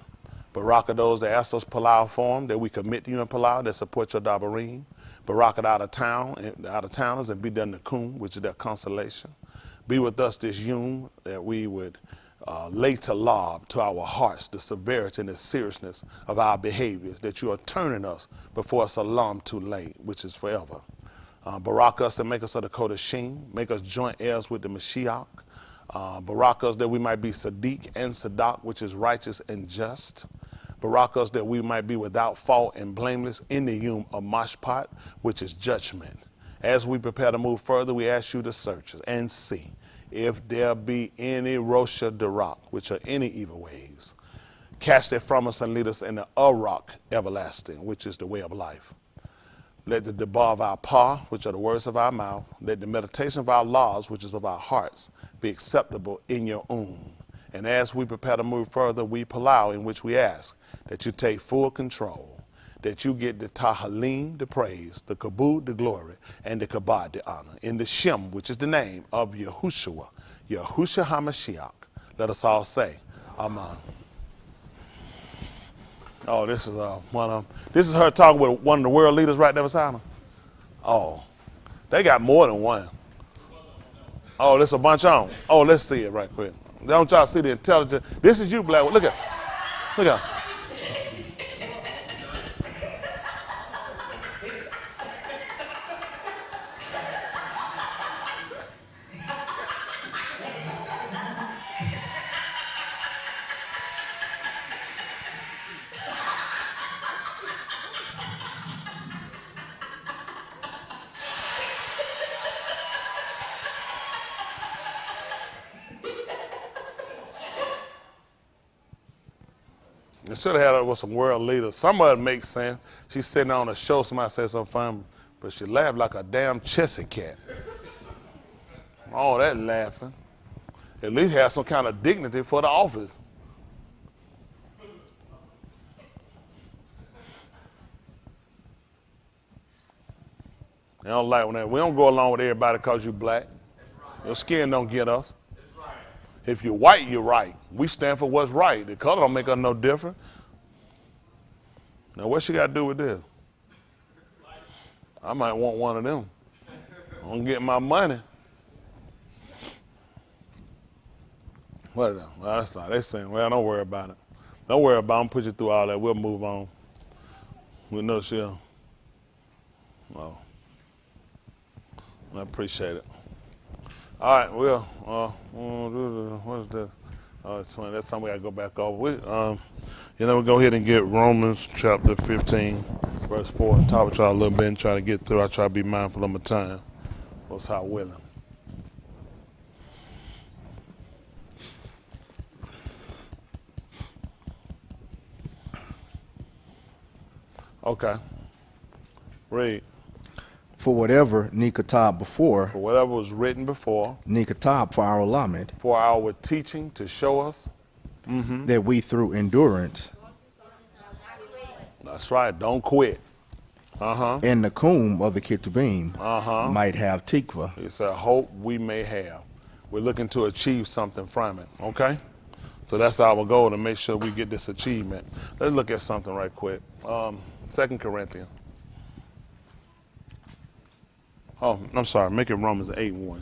Baraka those that ask us Palau for them, that we commit to you in Palau, that support your Dabarim. Baraka out of towners, and be done the Kum, which is their consolation. Be with us this Yom, that we would lay to lob to our hearts the severity and the seriousness of our behaviors, that you are turning us before it's alarm too late, which is forever. Barak us and make us of the Kodashim. Make us joint heirs with the Mashiach. Barak us that we might be Sadiq and Sadak, which is righteous and just. Barak us that we might be without fault and blameless in the yom of Mashpat, which is judgment. As we prepare to move further, we ask you to search us and see if there be any Rosha Darak, which are any evil ways. Cast it from us and lead us in the Arak everlasting, which is the way of life. Let the debar of our paw, which are the words of our mouth, let the meditation of our laws, which is of our hearts, be acceptable in your own. And as we prepare to move further, we palau, in which we ask that you take full control, that you get the tahalim, the praise, the kabod, the glory, and the kabod, the honor, in the Shem, which is the name of Yahushua, Yahushua HaMashiach. Let us all say, Amen. Oh, this is this is her talking with one of the world leaders right there beside her. Oh, they got more than one. Oh, there's a bunch on. Oh, let's see it right quick. Don't y'all see the intelligence? This is you, Black. Look at, look at. I should have had her with some world leaders. Some of it makes sense. She's sitting on a show, somebody said something funny, but she laughed like a damn chessy cat. All that laughing. At least have some kind of dignity for the office. They don't like when that. We don't go along with everybody because you black. Your skin don't get us. If you're white, you're right. We stand for what's right. The color don't make us no different. Now, what she got to do with this? I might want one of them. I'm getting my money. What is that? Well, that's all. They saying, well, don't worry about it. Don't worry about it. I'm put you through all that. We'll move on. We know she'll. Oh. I appreciate it. All right, well, what is this? It's 20. That's something we got to go back over. We'll go ahead and get Romans chapter 15, verse 4, and talk with y'all a little bit and try to get through. I try to be mindful of my time. Most High willing. Okay. Read. For whatever Nikatab before, For whatever was written before, Nikatab for our Lamed, for our teaching to show us. that we through endurance That's right. Don't quit. in the Kum of the Ketubim might have Tikva. It's a hope we may have. We're looking to achieve something from it. Okay? So that's our goal, to make sure we get this achievement. Let's look at something right quick. 2 Corinthians. Oh, I'm sorry. Make it Romans 8:1.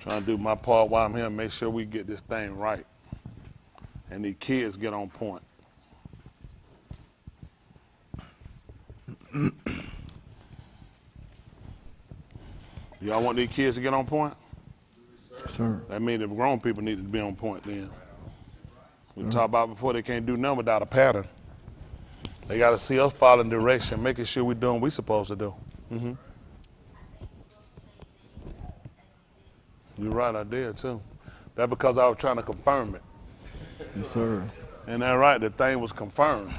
Trying to do my part while I'm here, make sure we get this thing right. And these kids get on point. Y'all want these kids to get on point? Sir. That means the grown people need to be on point then. We talked about before, they can't do nothing without a pattern. They got to see us following direction, making sure we're doing what we're supposed to do. You're right, I did too. That's because I was trying to confirm it. Yes, sir. Ain't that right? The thing was confirmed.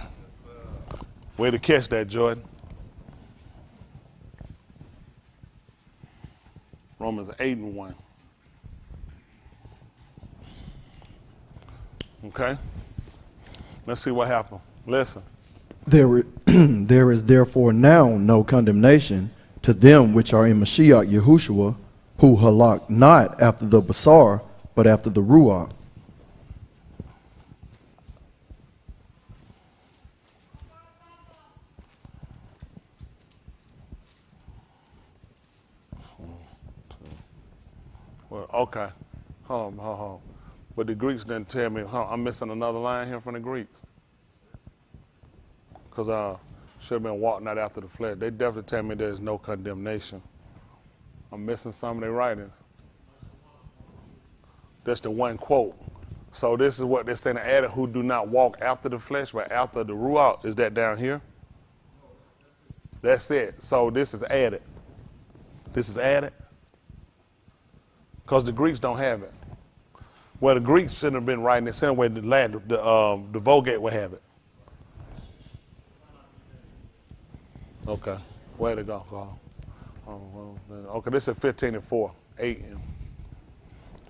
Way to catch that, Jordan. Romans 8:1. Okay? Let's see what happened. Listen. There is therefore now no condemnation to them which are in Mashiach Yahushua, who halak not after the Basar, but after the Ruach. Well, okay. Hold on. But the Greeks didn't tell me. I'm missing another line here from the Greeks. Because I should have been walking out after the flesh. They definitely tell me there's no condemnation. I'm missing some of their writings. That's the one quote. So this is what they're saying, added who do not walk after the flesh, but after the ruach. Is that down here? That's it. So this is added. This is added. Because the Greeks don't have it. Well, the Greeks shouldn't have been writing the same way the Vulgate would have it. Okay. Way to go, Carl. Okay, this is 15:4, 8.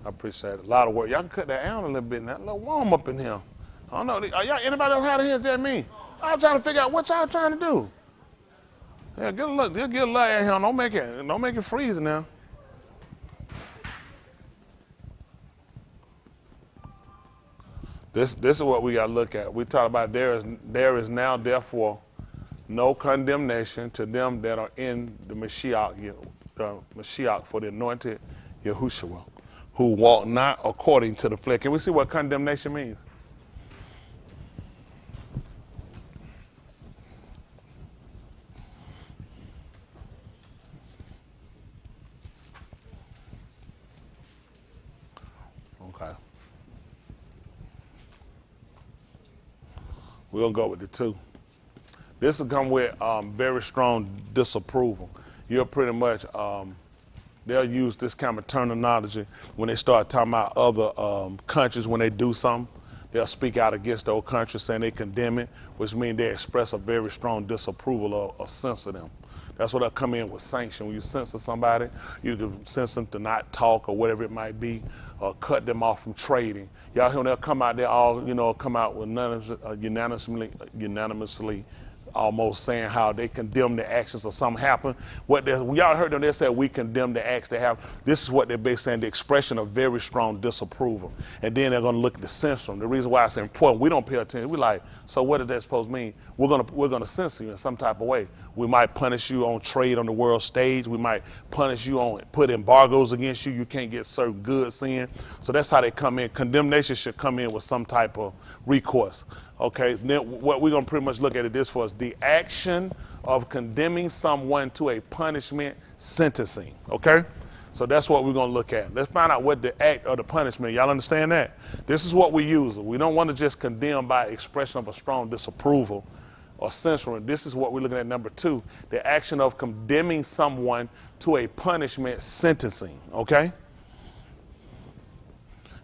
I appreciate it. A lot of work. Y'all can cut that down a little bit now. A little warm up in here. I don't know. Are y'all anybody else out of here than me? I'm trying to figure out what y'all trying to do. Yeah, get a look. Get a look at here. Don't make it freeze now. This is what we got to look at. We talk about there is now therefore no condemnation to them that are in the Mashiach for the anointed Yahushua, who walk not according to the flesh. Can we see what condemnation means? Okay. We're going to go with the 2. This will come with very strong disapproval. You're pretty much, they'll use this kind of terminology when they start talking about other countries when they do something. They'll speak out against those countries saying they condemn it, which means they express a very strong disapproval or censor them. That's what they'll come in with sanction. When you censor somebody, you can censor them to not talk or whatever it might be, or cut them off from trading. Y'all hear they'll come out there all, come out with unanimously almost saying how they condemn the actions or something happened. Y'all heard them, they said we condemn the acts they have. This is what they're basically saying, the expression of very strong disapproval. And then they're going to look at the censor them. The reason why it's important, we don't pay attention. We're like, so what does that supposed to mean? We're going to censor you in some type of way. We might punish you on trade on the world stage. We might punish you on, put embargoes against you. You can't get certain goods in. So that's how they come in. Condemnation should come in with some type of recourse. Okay, then what we're going to pretty much look at it this for is the action of condemning someone to a punishment sentencing. Okay, so that's what we're going to look at. Let's find out what the act or the punishment. Y'all understand that? This is what we use. We don't want to just condemn by expression of a strong disapproval or censoring. This is what we're looking at, number 2, the action of condemning someone to a punishment sentencing. Okay,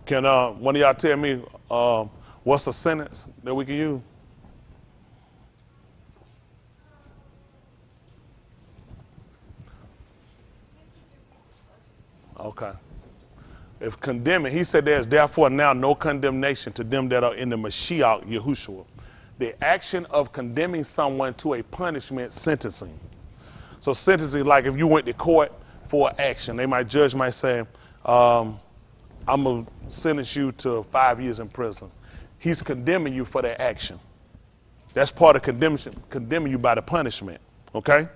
can one of y'all tell me what's a sentence that we can use? Okay. If condemning, he said there's therefore now no condemnation to them that are in the Mashiach Yahushua. The action of condemning someone to a punishment sentencing. So sentencing, like if you went to court for action, judge might say, I'm going to sentence you to 5 years in prison. He's condemning you for that action. That's part of condemning you by the punishment, okay?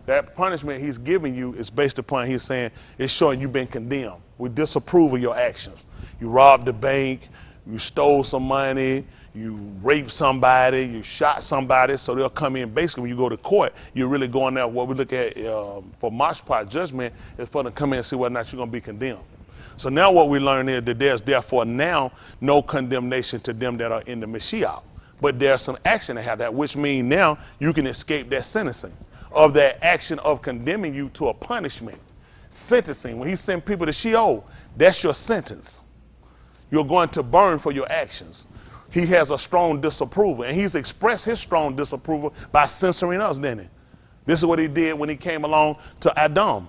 That punishment he's giving you is based upon, he's saying, it's showing you've been condemned. We disapprove of your actions. You robbed the bank, you stole some money, you raped somebody, you shot somebody, so they'll come in. Basically, when you go to court, you're really going there. What we look at for mashpat judgment is for them to come in and see whether or not you're going to be condemned. So now what we learn is that there's therefore now no condemnation to them that are in the Mashiach. But there's some action to have that, which means now you can escape that sentencing of that action of condemning you to a punishment. Sentencing, when he sent people to Sheol, that's your sentence. You're going to burn for your actions. He has a strong disapproval, and he's expressed his strong disapproval by censoring us, didn't he? This is what he did when he came along to Adam.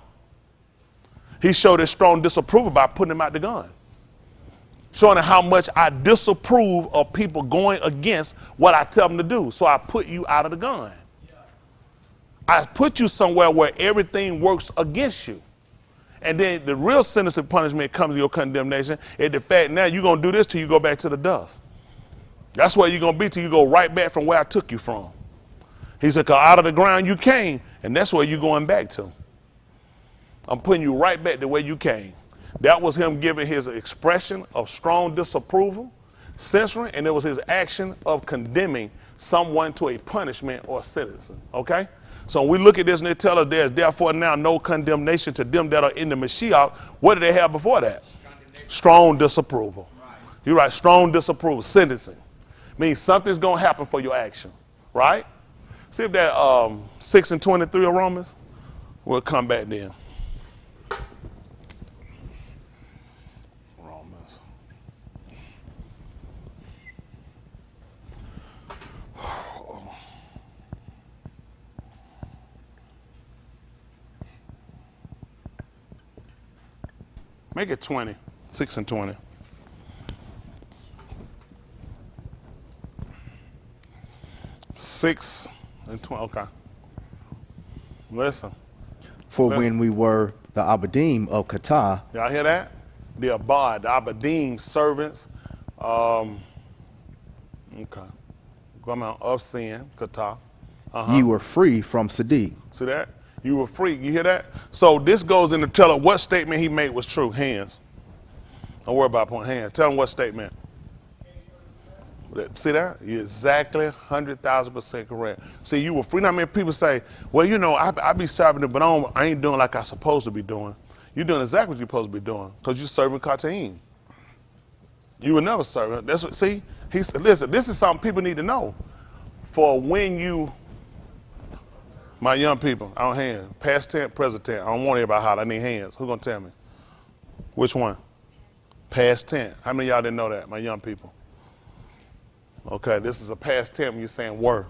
He showed his strong disapproval by putting him out the gun, showing him how much I disapprove of people going against what I tell them to do. So I put you out of the gun. I put you somewhere where everything works against you. And then the real sentence and punishment comes to your condemnation. And the fact now you're going to do this till you go back to the dust. That's where you're going to be till you go right back from where I took you from. He said, 'cause out of the ground you came, and that's where you're going back to. I'm putting you right back the way you came. That was him giving his expression of strong disapproval, censoring, and it was his action of condemning someone to a punishment or a sentence. Okay? So when we look at this and they tell us there's therefore now no condemnation to them that are in the Mashiach, what did they have before that? Strong disapproval. Right. You're right, strong disapproval, sentencing. Means something's going to happen for your action, right? See if that 6 and 23 of Romans, we'll come back then. Romans. Make it 20, 6 and 20. Six and 20, okay. Listen. For when we were the Abadim of Kata. Y'all hear that? The Abad, the Abadim servants. Okay. Come out of sin, Kata. Ye were free from Sadiq. See that? You were free. You hear that? So this goes in to tell her what statement he made was true. Hands. Don't worry about point hands. Tell him what statement. See that? You're exactly 100,000% correct. See, you were free. Now, many people say, well, you know, I be serving it, but I ain't doing like I'm supposed to be doing. You're doing exactly what you're supposed to be doing because you're serving Kataim. You were never serving. That's what, see? He said, listen, this is something people need to know. For when you, my young people, I don't hands. Past tense, present tense. I don't want everybody holler. I need hands. Who's going to tell me? Which one? Past tense. How many of y'all didn't know that, my young people? Okay, this is a past tense when you're saying were.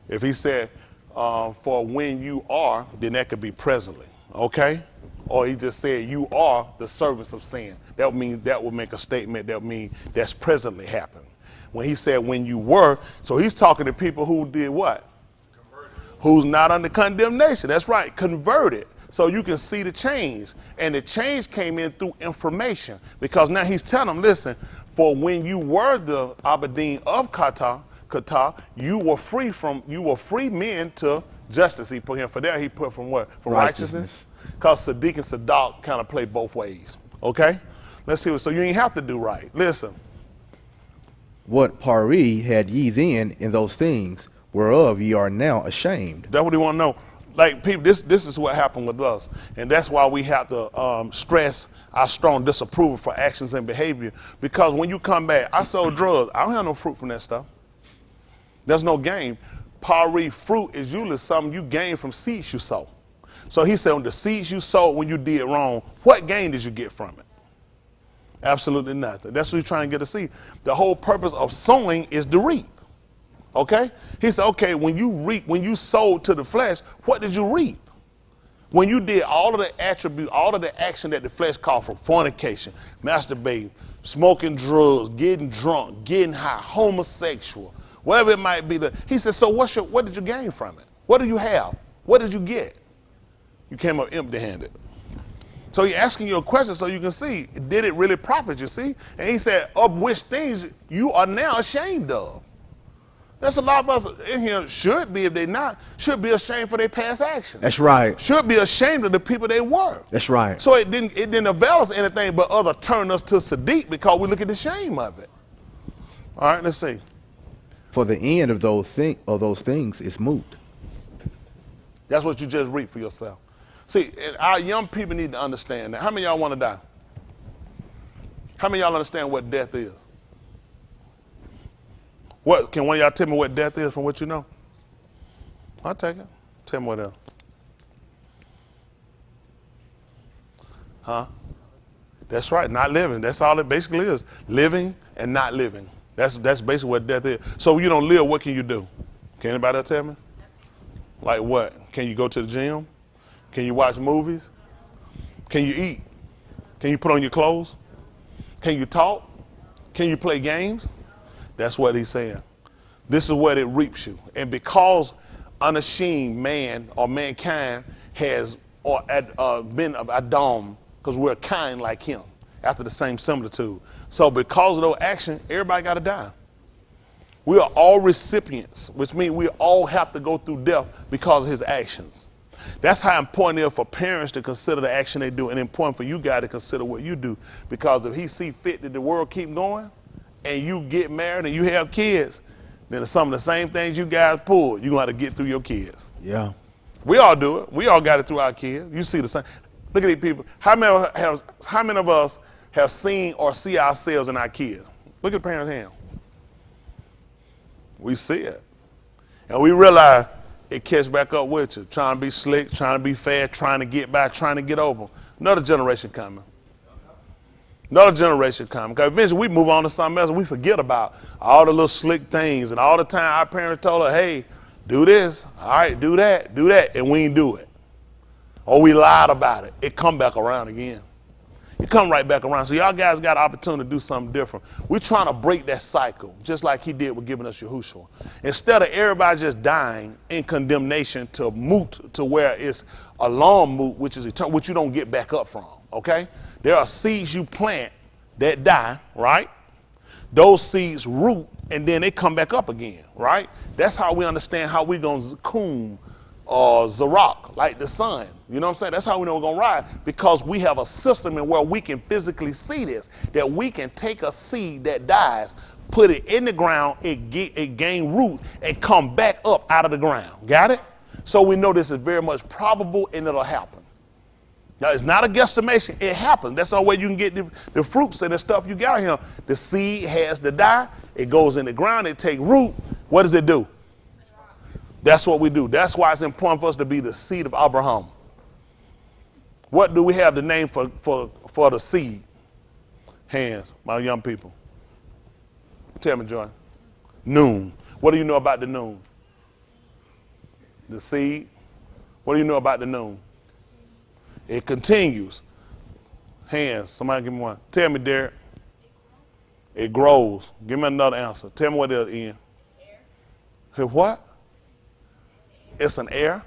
If he said, for when you are, then that could be presently, okay? Or he just said, you are the servants of sin. That would mean, that would make a statement that would mean that's presently happened. When he said when you were, so he's talking to people who did what? Converted. Who's not under condemnation. That's right, converted. So you can see the change. And the change came in through information. Because now he's telling them, listen, for when you were the Abadim of Kata, you were free men to justice. He put him for that. He put from what? From righteousness. Because Sadiq and Sadak kind of play both ways. Okay? Let's see. So you ain't have to do right. Listen. What pari had ye then in those things, whereof ye are now ashamed? That's what he want to know. Like people, this is what happened with us, and that's why we have to stress our strong disapproval for actions and behavior. Because when you come back, I sold drugs. I don't have no fruit from that stuff. There's no gain. Pari fruit is usually something you gain from seeds you sow. So he said, on the seeds you sowed when you did wrong, what gain did you get from it? Absolutely nothing. That's what he's trying to get to see. The whole purpose of sowing is to reap. Okay? He said, okay, when you sowed to the flesh, what did you reap? When you did all of the attribute, all of the action that the flesh called for, fornication, masturbating, smoking drugs, getting drunk, getting high, homosexual, whatever it might be. He said, so what did you gain from it? What do you have? What did you get? You came up empty-handed. So he's asking you a question so you can see, did it really profit you, see? And he said, of which things you are now ashamed of. That's a lot of us in here should be, if they're not, should be ashamed for their past actions. That's right. Should be ashamed of the people they were. That's right. So it didn't avail us anything but other turn us to Sadiq because we look at the shame of it. All right, let's see. For the end of those things is moot. That's what you just reap for yourself. See, our young people need to understand that. How many of y'all want to die? How many of y'all understand what death is? What, can one of y'all tell me what death is from what you know? I'll take it. Tell me what else. Huh? That's right, not living. That's all it basically is. Living and not living. That's basically what death is. So you don't live, what can you do? Can anybody else tell me? Like what? Can you go to the gym? Can you watch movies? Can you eat? Can you put on your clothes? Can you talk? Can you play games? That's what he's saying. This is what it reaps you. And because unashamed man or mankind has been of Adam, because we're kind like him, after the same similitude. So because of those actions, everybody got to die. We are all recipients, which means we all have to go through death because of his actions. That's how important it is for parents to consider the action they do, and important for you guys to consider what you do. Because if he see fit that the world keep going, and you get married and you have kids, then some of the same things you guys pulled, you're going to have to get through your kids. Yeah. We all do it. We all got it through our kids. You see the same. Look at these people. How many of us have seen or see ourselves in our kids? Look at the parents' hand. We see it. And we realize it catch back up with you. Trying to be slick, trying to be fast, trying to get by, trying to get over. Another generation coming. Another generation coming. Because eventually we move on to something else and we forget about all the little slick things. And all the time our parents told us, hey, do this. All right, do that. And we ain't do it. Or we lied about it. It come back around again. It come right back around. So y'all guys got an opportunity to do something different. We're trying to break that cycle, just like he did with giving us Yahuah. Instead of everybody just dying in condemnation to moot to where it's a long moot, which is eternal, which you don't get back up from, okay? There are seeds you plant that die, right? Those seeds root, and then they come back up again, right? That's how we understand how we going to zakum or zarak, like the sun. You know what I'm saying? That's how we know we're going to rise, because we have a system in where we can physically see this, that we can take a seed that dies, put it in the ground, it gain root, and come back up out of the ground. Got it? So we know this is very much probable and it'll happen. Now, it's not a guesstimation. It happens. That's the only way you can get the fruits and the stuff you got here. The seed has to die. It goes in the ground. It takes root. What does it do? That's what we do. That's why it's important for us to be the seed of Abraham. What do we have the name for the seed? Hands, my young people. Tell me, Joy. Noon. What do you know about the noon? The seed. What do you know about the noon? It continues. Hands. Somebody give me one. Tell me, Derek. It grows. Give me another answer. Tell me what it is, Ian. Air. What? It's an air.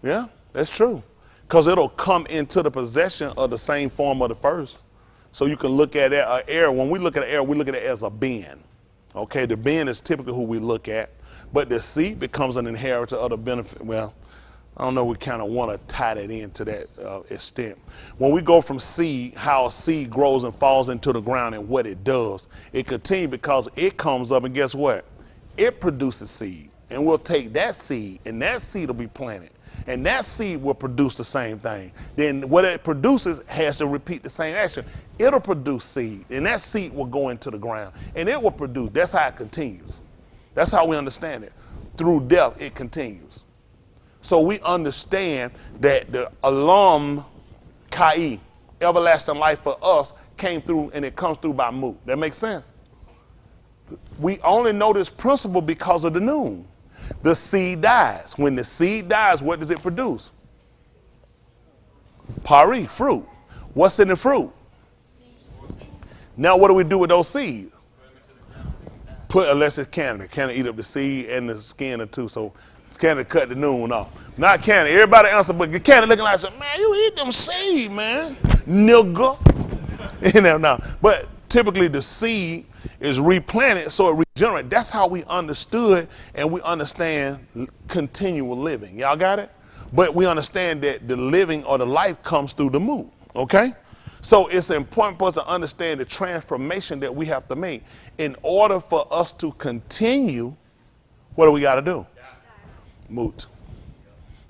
Yeah, that's true. Because it'll come into the possession of the same form of the first. So you can look at it, air. When we look at air, we look at it as a being. Okay, the being is typically who we look at. But the seed becomes an inheritor of the benefit. Well, I don't know, we kind of want to tie that into that extent. When we go from seed, how a seed grows and falls into the ground and what it does, it continues because it comes up and guess what? It produces seed. And we'll take that seed and that seed will be planted. And that seed will produce the same thing. Then what it produces has to repeat the same action. It'll produce seed and that seed will go into the ground and it will produce. That's how it continues. That's how we understand it. Through death, it continues. So we understand that the Alam Kai, everlasting life for us, came through and it comes through by Mut. That makes sense? We only know this principle because of the noon. The seed dies. When the seed dies, what does it produce? Pari, fruit. What's in the fruit? Now what do we do with those seeds? Unless it's Canada. Canada eat up the seed and the skin or two, so Canada cut the noon off. Not Canada. Everybody else, but Canada looking like, man, you eat them seed, man. Nigga. You know, no. But typically the seed is replanted so it regenerates. That's how we understood and we understand continual living. Y'all got it? But we understand that the living or the life comes through the move, okay? So it's important for us to understand the transformation that we have to make. In order for us to continue, what do we got to do? Mut.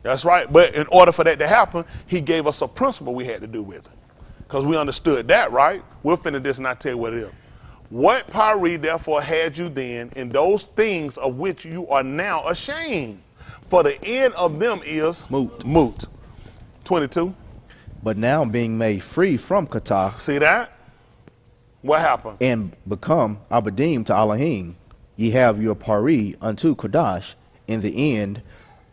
That's right. But in order for that to happen, he gave us a principle we had to do with it. Because we understood that, right? We'll finish this and I'll tell you what it is. What Pari therefore had you then in those things of which you are now ashamed? For the end of them is Mut. 22. But now being made free from Kata. See that? What happened? And become Abadim to Elohim, ye have your Pari unto Kodash, in the end,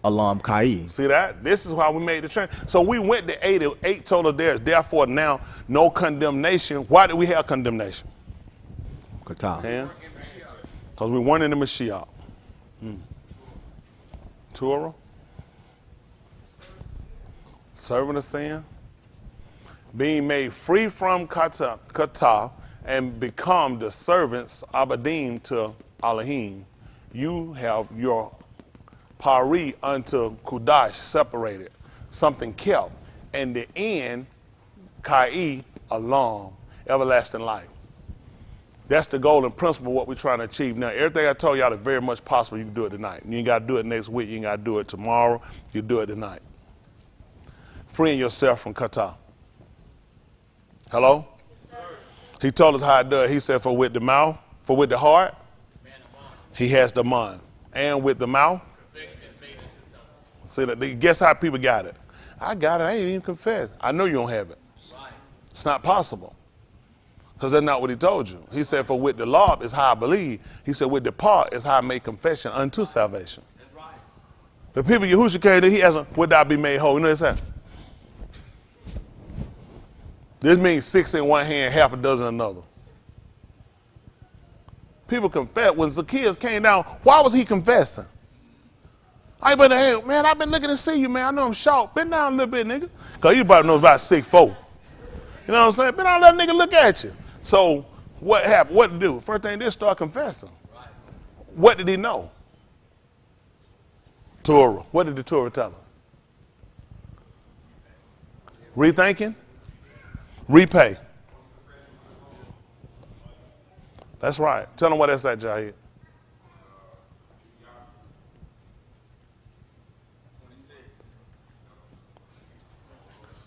Alam Kai. See that? This is why we made the change. So we went to 8. 8 told us there's therefore now no condemnation. Why do we have condemnation? Kata. Because we weren't in the Mashiach. Torah. Servant of sin. Being made free from Kata and become the servants Abadim to Elohim. You have your Pari unto Kudash, separated, something kept. And the end, Kai, alarm, everlasting life. That's the goal and principle of what we're trying to achieve. Now, everything I told y'all is very much possible. You can do it tonight. You ain't got to do it next week. You ain't got to do it tomorrow. You do it tonight. Freeing yourself from kata. Hello? Yes, he told us how it does. He said, for with the mouth, for with the heart, he has the mind. And with the mouth, see that? Guess how people got it? I got it. I ain't even confessed. I know you don't have it. It's not possible. Because that's not what he told you. He said, for with the law is how I believe. He said, with the part is how I make confession unto salvation. That's right. The people Yahushua came to, he asked, would thou be made whole? You know what I'm saying? This means 6 in one hand, half a dozen in another. People confess. When Zacchaeus came down, why was he confessing? I better, hey, man, I've been looking to see you, man. I know I'm short. Bend down a little bit, nigga. Because you probably know about 6'4". You know what I'm saying? Bend down, let a nigga look at you. So what happened? What to do? First thing, they start confessing. Right. What did he know? Torah. What did the Torah tell us? Rethinking? Repay. That's right. Tell them what that's at, Jahid.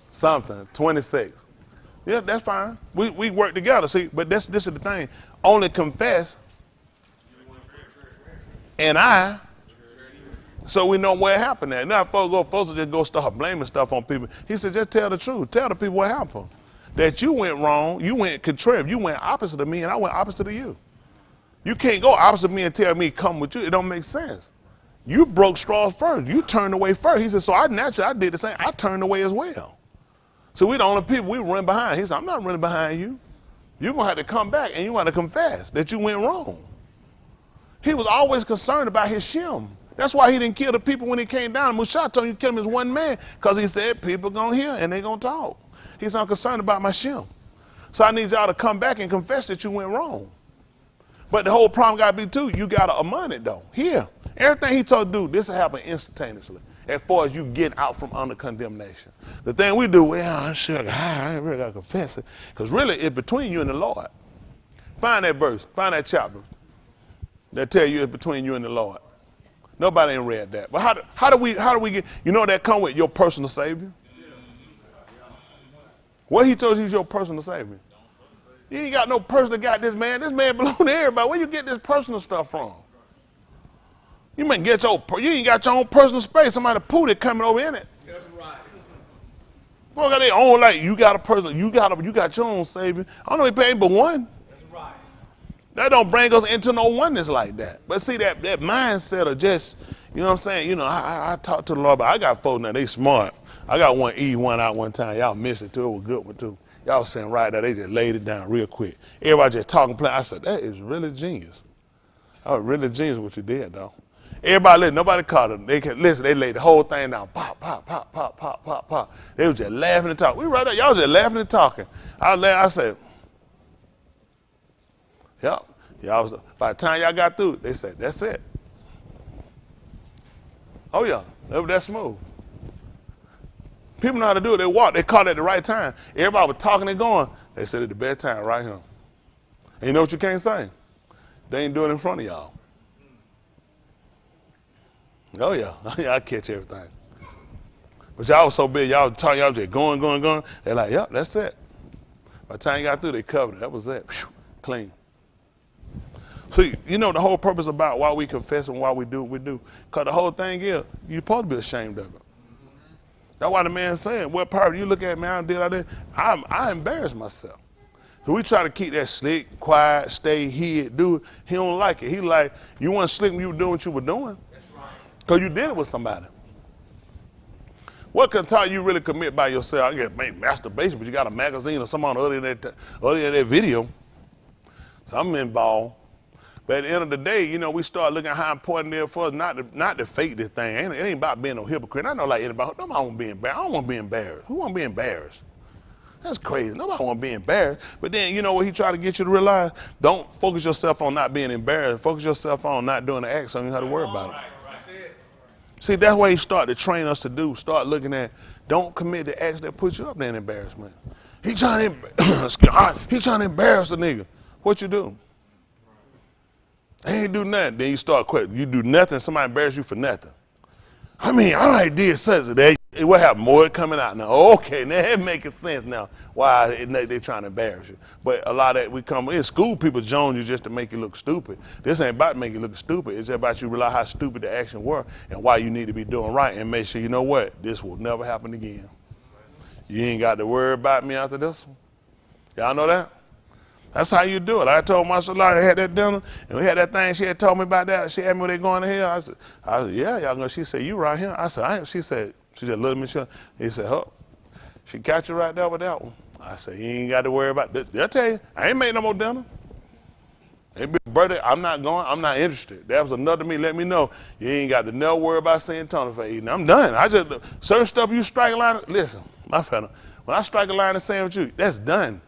Something. 26. Yeah, that's fine. We work together. See, but this is the thing. Only confess and I, so we know where it happened at. Now, folks will just go start blaming stuff on people. He said, just tell the truth. Tell the people what happened. That you went wrong. You went contrary. You went opposite of me, and I went opposite of you. You can't go opposite of me and tell me come with you. It don't make sense. You broke straws first. You turned away first. He said, so I did the same. I turned away as well. So we the only people we run behind. He said, I'm not running behind you. You're going to have to come back and you're going to confess that you went wrong. He was always concerned about his shem. That's why he didn't kill the people when he came down. Musha told him you kill him as one man because he said people going to hear and they going to talk. He's not concerned about my shem. So I need y'all to come back and confess that you went wrong. But the whole problem got to be too, you got to amend it though. Here, everything he told to do, this will happen instantaneously. As far as you get out from under condemnation. The thing we do, well, I really got to confess it. Because really, it's between you and the Lord. Find that verse. Find that chapter. That tell you it's between you and the Lord. Nobody ain't read that. But how do we get, you know that come with your personal Savior? What he told you is your personal Savior. You ain't got no personal got this man. This man belong to everybody. Where you get this personal stuff from? You ain't got your own personal space. Somebody poo that coming over in it. That's right. Folk got their own, like you got a personal, you got your own Savior. I don't know if he paid but one. That's right. That don't bring us into no oneness like that. But see that mindset of just, you know what I'm saying? You know, I talk to the Lord, but I got folks now, they smart. I got one out one time. Y'all missed it too. It was a good one too. Y'all was saying right there, they just laid it down real quick. Everybody just talking, playing. I said, that is really genius. That was really genius what you did, though. Everybody listened. Nobody caught them. They can listen. They laid the whole thing down. Pop, pop, pop, pop, pop, pop, pop. They was just laughing and talking. We right there. Y'all was just laughing and talking. I said, yep. By the time y'all got through, they said, that's it. Oh, yeah. That's smooth. People know how to do it. They walk. They caught it at the right time. Everybody was talking and going. They said at the best time right here. And you know what you can't say? They ain't doing it in front of y'all. Oh, yeah. I catch everything. But y'all was so big, y'all talking, y'all just going. They're like, yep, that's it. By the time you got through, they covered it. That was it. Whew, clean. So, you know the whole purpose about why we confess and why we do what we do. Because the whole thing is, you're supposed to be ashamed of it. That's why the man saying, what part you look at me, I embarrass myself. So we try to keep that slick, quiet, stay hid, do it. He don't like it. He like, you weren't slick when you were doing what you were doing. Because you did it with somebody. What can tell you really commit by yourself? I guess maybe masturbation, but you got a magazine or someone other than that video. So I'm involved. But at the end of the day, you know, we start looking at how important it is for us not to fake this thing. It ain't about being no hypocrite. I know like anybody, nobody want to be embarrassed. I don't want to be embarrassed. Who want to be embarrassed? That's crazy. Nobody want to be embarrassed. But then, you know what he tried to get you to realize? Don't focus yourself on not being embarrassed. Focus yourself on not doing the act so you don't have to worry about it. See, that's what he started to train us to do. Start looking at, don't commit the acts that put you up there in embarrassment. He trying to embarrass a nigga. What you do? He ain't do nothing. Then you start quitting. You do nothing, somebody embarrass you for nothing. I mean, I already did such a day. What happened? More coming out now. Okay, now it making sense now why they trying to embarrass you. But a lot of that we come in school, people join you just to make you look stupid. This ain't about making you look stupid. It's just about you realize how stupid the action were and why you need to be doing right and make sure you know what, this will never happen again. You ain't got to worry about me after this one. Y'all know that? That's how you do it. I told my sister, I had that dinner, and we had that thing. She had told me about that. She asked me, were they going to hell? I said, yeah, y'all go. She said, you right here? I said, I ain't. She said, look at me. He said, huh? She catch you right there with that one. I said, you ain't got to worry about that. They'll tell you, I ain't made no more dinner. It be birthday, I'm not going, I'm not interested. That was another me, let me know. You ain't got to never worry about saying Tony for eating. I'm done. I just, certain stuff you strike a line, listen, my fella, when I strike a line and saying with you, that's done.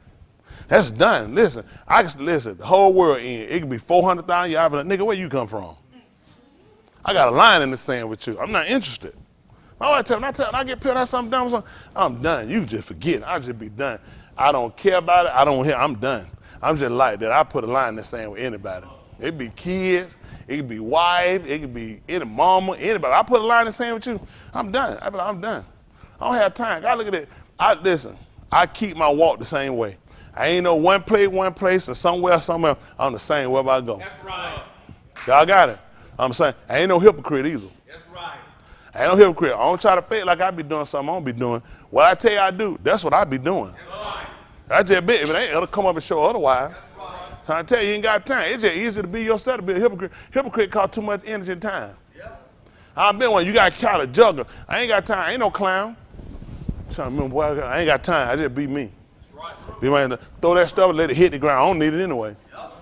That's done. Listen, listen, the whole world in. It could be 400,000 y'all be like, nigga, where you come from? I got a line in the sand with you. I'm not interested. My wife tell me, I get peeled out something dumb, I'm done. You just forget. I'll just be done. I don't care about it. I don't hear. I'm done. I'm just like that. I put a line in the sand with anybody. It could be kids. It could be wife. It could be any mama, anybody. I put a line in the sand with you. I'm done. I be like, I'm done. I don't have time. I look at it. Listen, I keep my walk the same way. I ain't no one place, or somewhere, I'm the same wherever I go. That's right. Y'all got it? I'm saying, I ain't no hypocrite either. That's right. I ain't no hypocrite. I don't try to fake like I be doing something I don't be doing. What I tell you I do, that's what I be doing. That's right. I just be, if it ain't, it'll come up and show otherwise. That's right. So I tell you, you ain't got time. It's just easier to be yourself to be a hypocrite. Hypocrite cost too much energy and time. Yeah. I've been one, you got to count a juggler. I ain't got time. I ain't no clown. Trying to remember, boy, I ain't got time. I just be me. Be ready to throw that stuff and let it hit the ground. I don't need it anyway. Yep.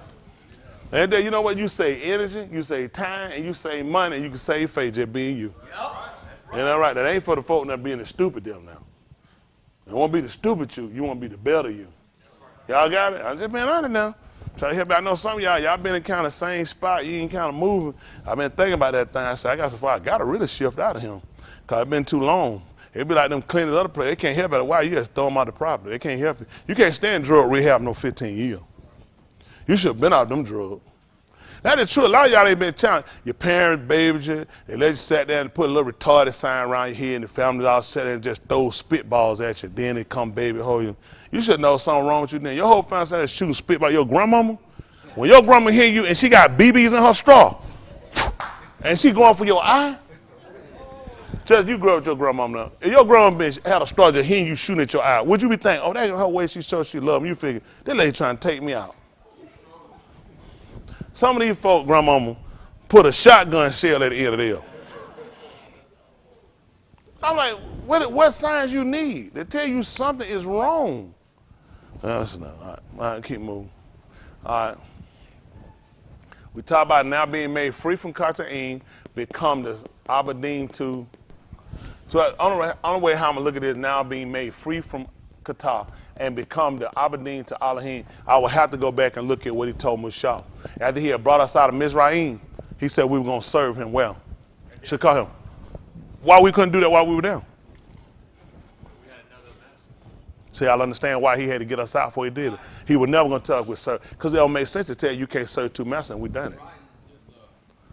And then you know what? You say energy, you say time, and you say money, and you can save faith just being you. Yep. That's right. And that's right. That ain't for the folk that being the stupid them now. You won't be the stupid you want to be the better you. Right. Y'all got it? I'm just being honest now. Try to help you. I know some of y'all been in kind of same spot. You ain't kind of moving. I've been thinking about that thing. I said, I got to really shift out of him because it's been too long. It'd be like them cleaning other place. They can't help it. Why? You just throw them out the property. They can't help it. You can't stay in drug rehab no 15 years. You should have been out them drugs. That is true. A lot of y'all ain't been challenged. Your parents babied you. They let you sit there and put a little retarded sign around your head, and the family all sit there and just throw spitballs at you. Then they come baby hold you. You should know something wrong with you then. Your whole family sat there shooting spitball. Your grandmama, when your grandma hear you and she got BBs in her straw, and she going for your eye, just you grew up with your grandmama now. If your grandma bitch had a straw just hearing you shooting at your eye, would you be thinking, oh, that's her way she shows she love me? You figure, that lady trying to take me out. Some of these folk, grandmama, put a shotgun shell at the end of them. I'm like, what signs you need to tell you something is wrong? That's enough. All right, keep moving. All right. We talk about now being made free from Cartagena, become this Aberdeen to. So the only way how I'm going to look at it is now being made free from Qatar and become the Aberdeen to Elohim. I would have to go back and look at what he told Mushal. After he had brought us out of Mizraim, he said we were going to serve him well. Should call him. Why we couldn't do that while we were down? We had another master. See, I'll understand why he had to get us out before he did it. He was never going to tell us we serve. Because it don't make sense to tell you can't serve two masters, and we done it.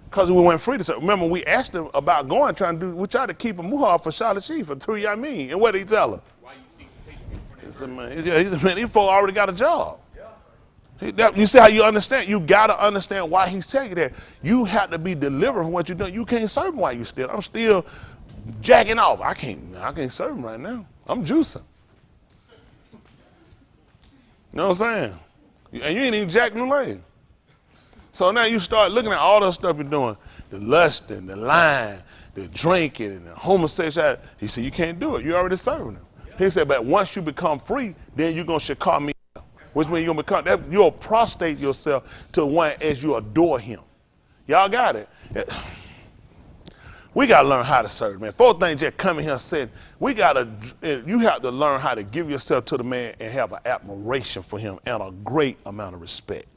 Because we went free to serve. Remember, we asked him about going, we tried to keep a muhar for Charlotte Chief for 3 Yamin. And what did he tell her? Why you seek to take He said, man, these folks already got a job. Yeah. You see how you understand? You got to understand why he's taking that. You have to be delivered from what you're doing. You can't serve him while you still. I'm still jacking off. I can't serve him right now. I'm juicing. You know what I'm saying? And you ain't even jack new lane. So now you start looking at all the stuff you're doing, the lusting, the lying, the drinking, and the homosexuality. He said, you can't do it. You're already serving him. He said, but once you become free, then you're going to call me, which means you're going to become, you'll prostrate yourself to one as you adore him. Y'all got it? We got to learn how to serve, man. Four things just coming here saying, you have to learn how to give yourself to the man and have an admiration for him and a great amount of respect.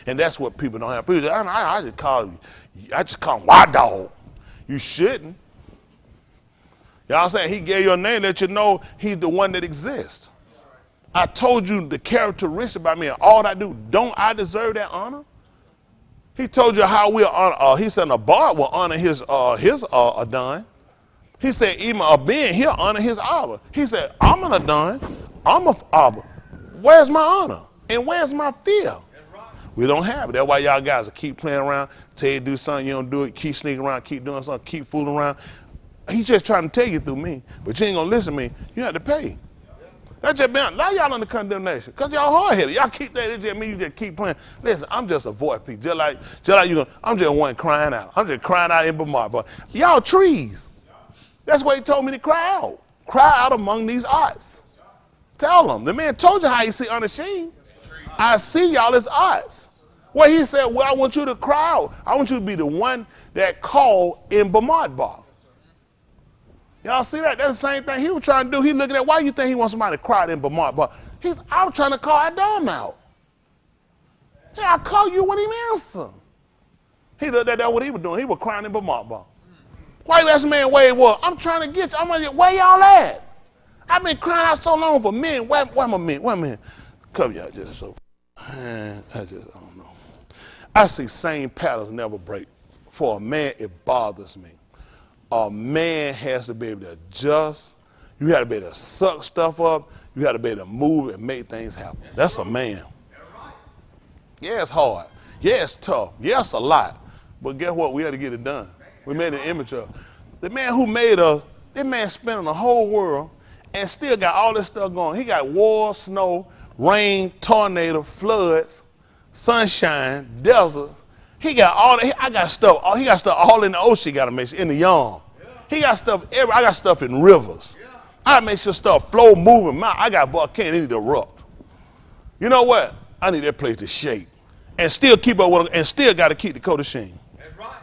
And that's what people don't have. People, I just call him white dog. You shouldn't. Y'all saying he gave you a name, let you know he's the one that exists. I told you the characteristic about me and all I do. Don't I deserve that honor? He told you how we'll honor. He said a bard will honor his Adon. He said even a being he'll honor his Abba. He said I'm an Adon. I'm a Abba. Where's my honor? And where's my fear? We don't have it. That's why y'all guys will keep playing around, tell you to do something, you don't do it, keep sneaking around, keep doing something, keep fooling around. He's just trying to tell you through me, but you ain't gonna listen to me. You have to pay. That's just been, now y'all under condemnation, because y'all hard-headed. Y'all keep that, it just mean you just keep playing. Listen, I'm just a voice piece, just like you, I'm just one crying out. I'm just crying out in Bamar, but y'all trees. That's why he told me to cry out. Cry out among these odds. Tell them. The man told you how he see unashamed. I see y'all as odds. Well, he said, well, I want you to cry out. I want you to be the one that called in Bamar. Y'all see that? That's the same thing he was trying to do. He looking at, why you think he wants somebody to cry in Bamar? I was trying to call Adam out. Yeah, I call you when he answer. He looked at that what he was doing. He was crying in Bamar. Why you ask man where he was? I'm trying to get you. I'm gonna get, where y'all at? I've been crying out so long for men. Where my men? Where men? Come y'all just so. Man, I don't know. I see same patterns never break. For a man, it bothers me. A man has to be able to adjust. You got to be able to suck stuff up. You got to be able to move and make things happen. That's a man. Yeah, it's hard. Yeah, it's tough. Yeah, it's a lot. But guess what? We had to get it done. We made an image of the man who made us. This man spinning the whole world and still got all this stuff going. He got war, snow, rain, tornado, floods, sunshine, deserts. He got all that. I got stuff. He got stuff all in the ocean. He got to make sure in the yarn. He got stuff. I got stuff in rivers. I make sure stuff flow, moving. I got volcanoes. They need to erupt. You know what? I need that place to shake, and still keep up with, and still got to keep the coat of shame. That's right.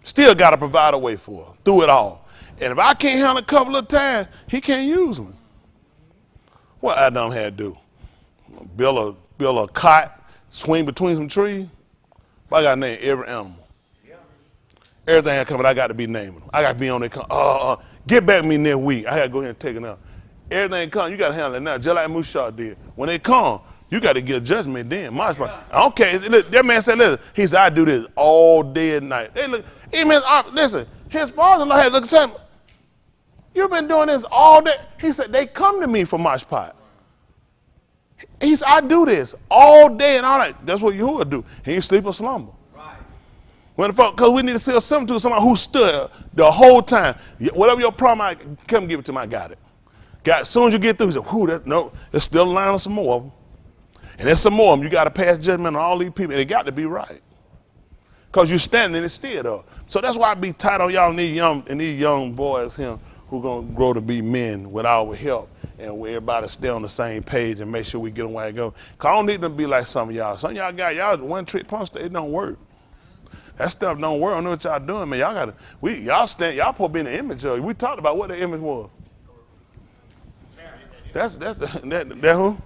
Still got to provide a way for her through it all. And if I can't handle a couple of times, he can't use me. What Adam had to do? Build a cot, swing between some trees. I got to name every animal. Yeah. Everything I come, but I got to be naming them. I got to be on there. Get back to me next week. I got to go ahead and take it out. Everything come, you got to handle it now, just like Mushar did. When they come, you got to get judgment then. Okay, look, that man said, listen, he said, I do this all day and night. Hey, look, listen, his father-in-law had looked at him. You've been doing this all day. He said, they come to me for mashpat. He said, I do this all day and all night. That's what Yahuah do. He ain't sleep or slumber. Right. Because we need to see a similitude to somebody who stood the whole time. Whatever your problem, I come give it to me. I got it. As soon as you get through, he said, no, there's still a line of some more of them. And there's some more of them. You got to pass judgment on all these people. And it got to be right. Because you're standing in it still up. So that's why I be tight on y'all and these young boys here who going to grow to be men with our help. And we everybody stay on the same page and make sure we get them where to go. Cause I don't need them to be like some of y'all. Some of y'all got y'all one trick punch, it don't work. That stuff don't work. I don't know what y'all doing, man. Y'all gotta y'all supposed to be in the image of. We talked about what the image was. That's that who?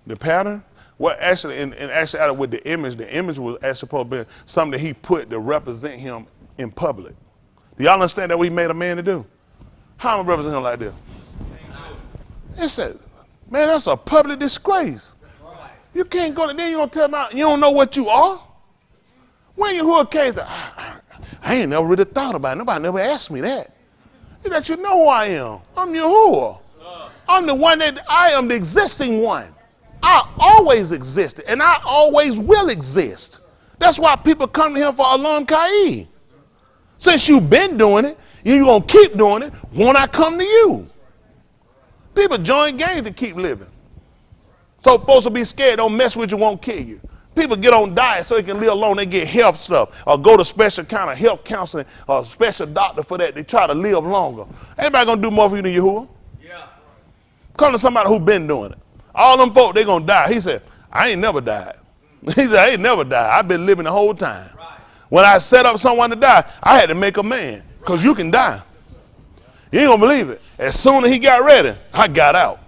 The pattern? Well, actually, in actuality, with the image was actually supposed to be something that he put to represent him in public. Do y'all understand that we made a man to do? How am I represent him like this? It said, man, that's a public disgrace. Right. You can't go, then you're going to tell me you don't know what you are? When Yahuah came, I ain't never really thought about it. Nobody never asked me that. That you know who I am. I'm Yahuah. I'm the one I am the existing one. I always existed, and I always will exist. That's why people come to him for Alam Kai. Since you've been doing it, you're going to keep doing it, won't I come to you? People join gangs to keep living. So folks will be scared, don't mess with you, won't kill you. People get on diet so they can live alone, they get health stuff, or go to special kind of health counseling, or a special doctor for that. They try to live longer. Anybody gonna do more for you than Yahuah? Yeah. Come to somebody who been doing it. All them folk, they gonna die. He said, I ain't never died. He said, I ain't never died. I've been living the whole time. Right. When I set up someone to die, I had to make a man, because you can die. You ain't gonna believe it. As soon as he got ready, I got out.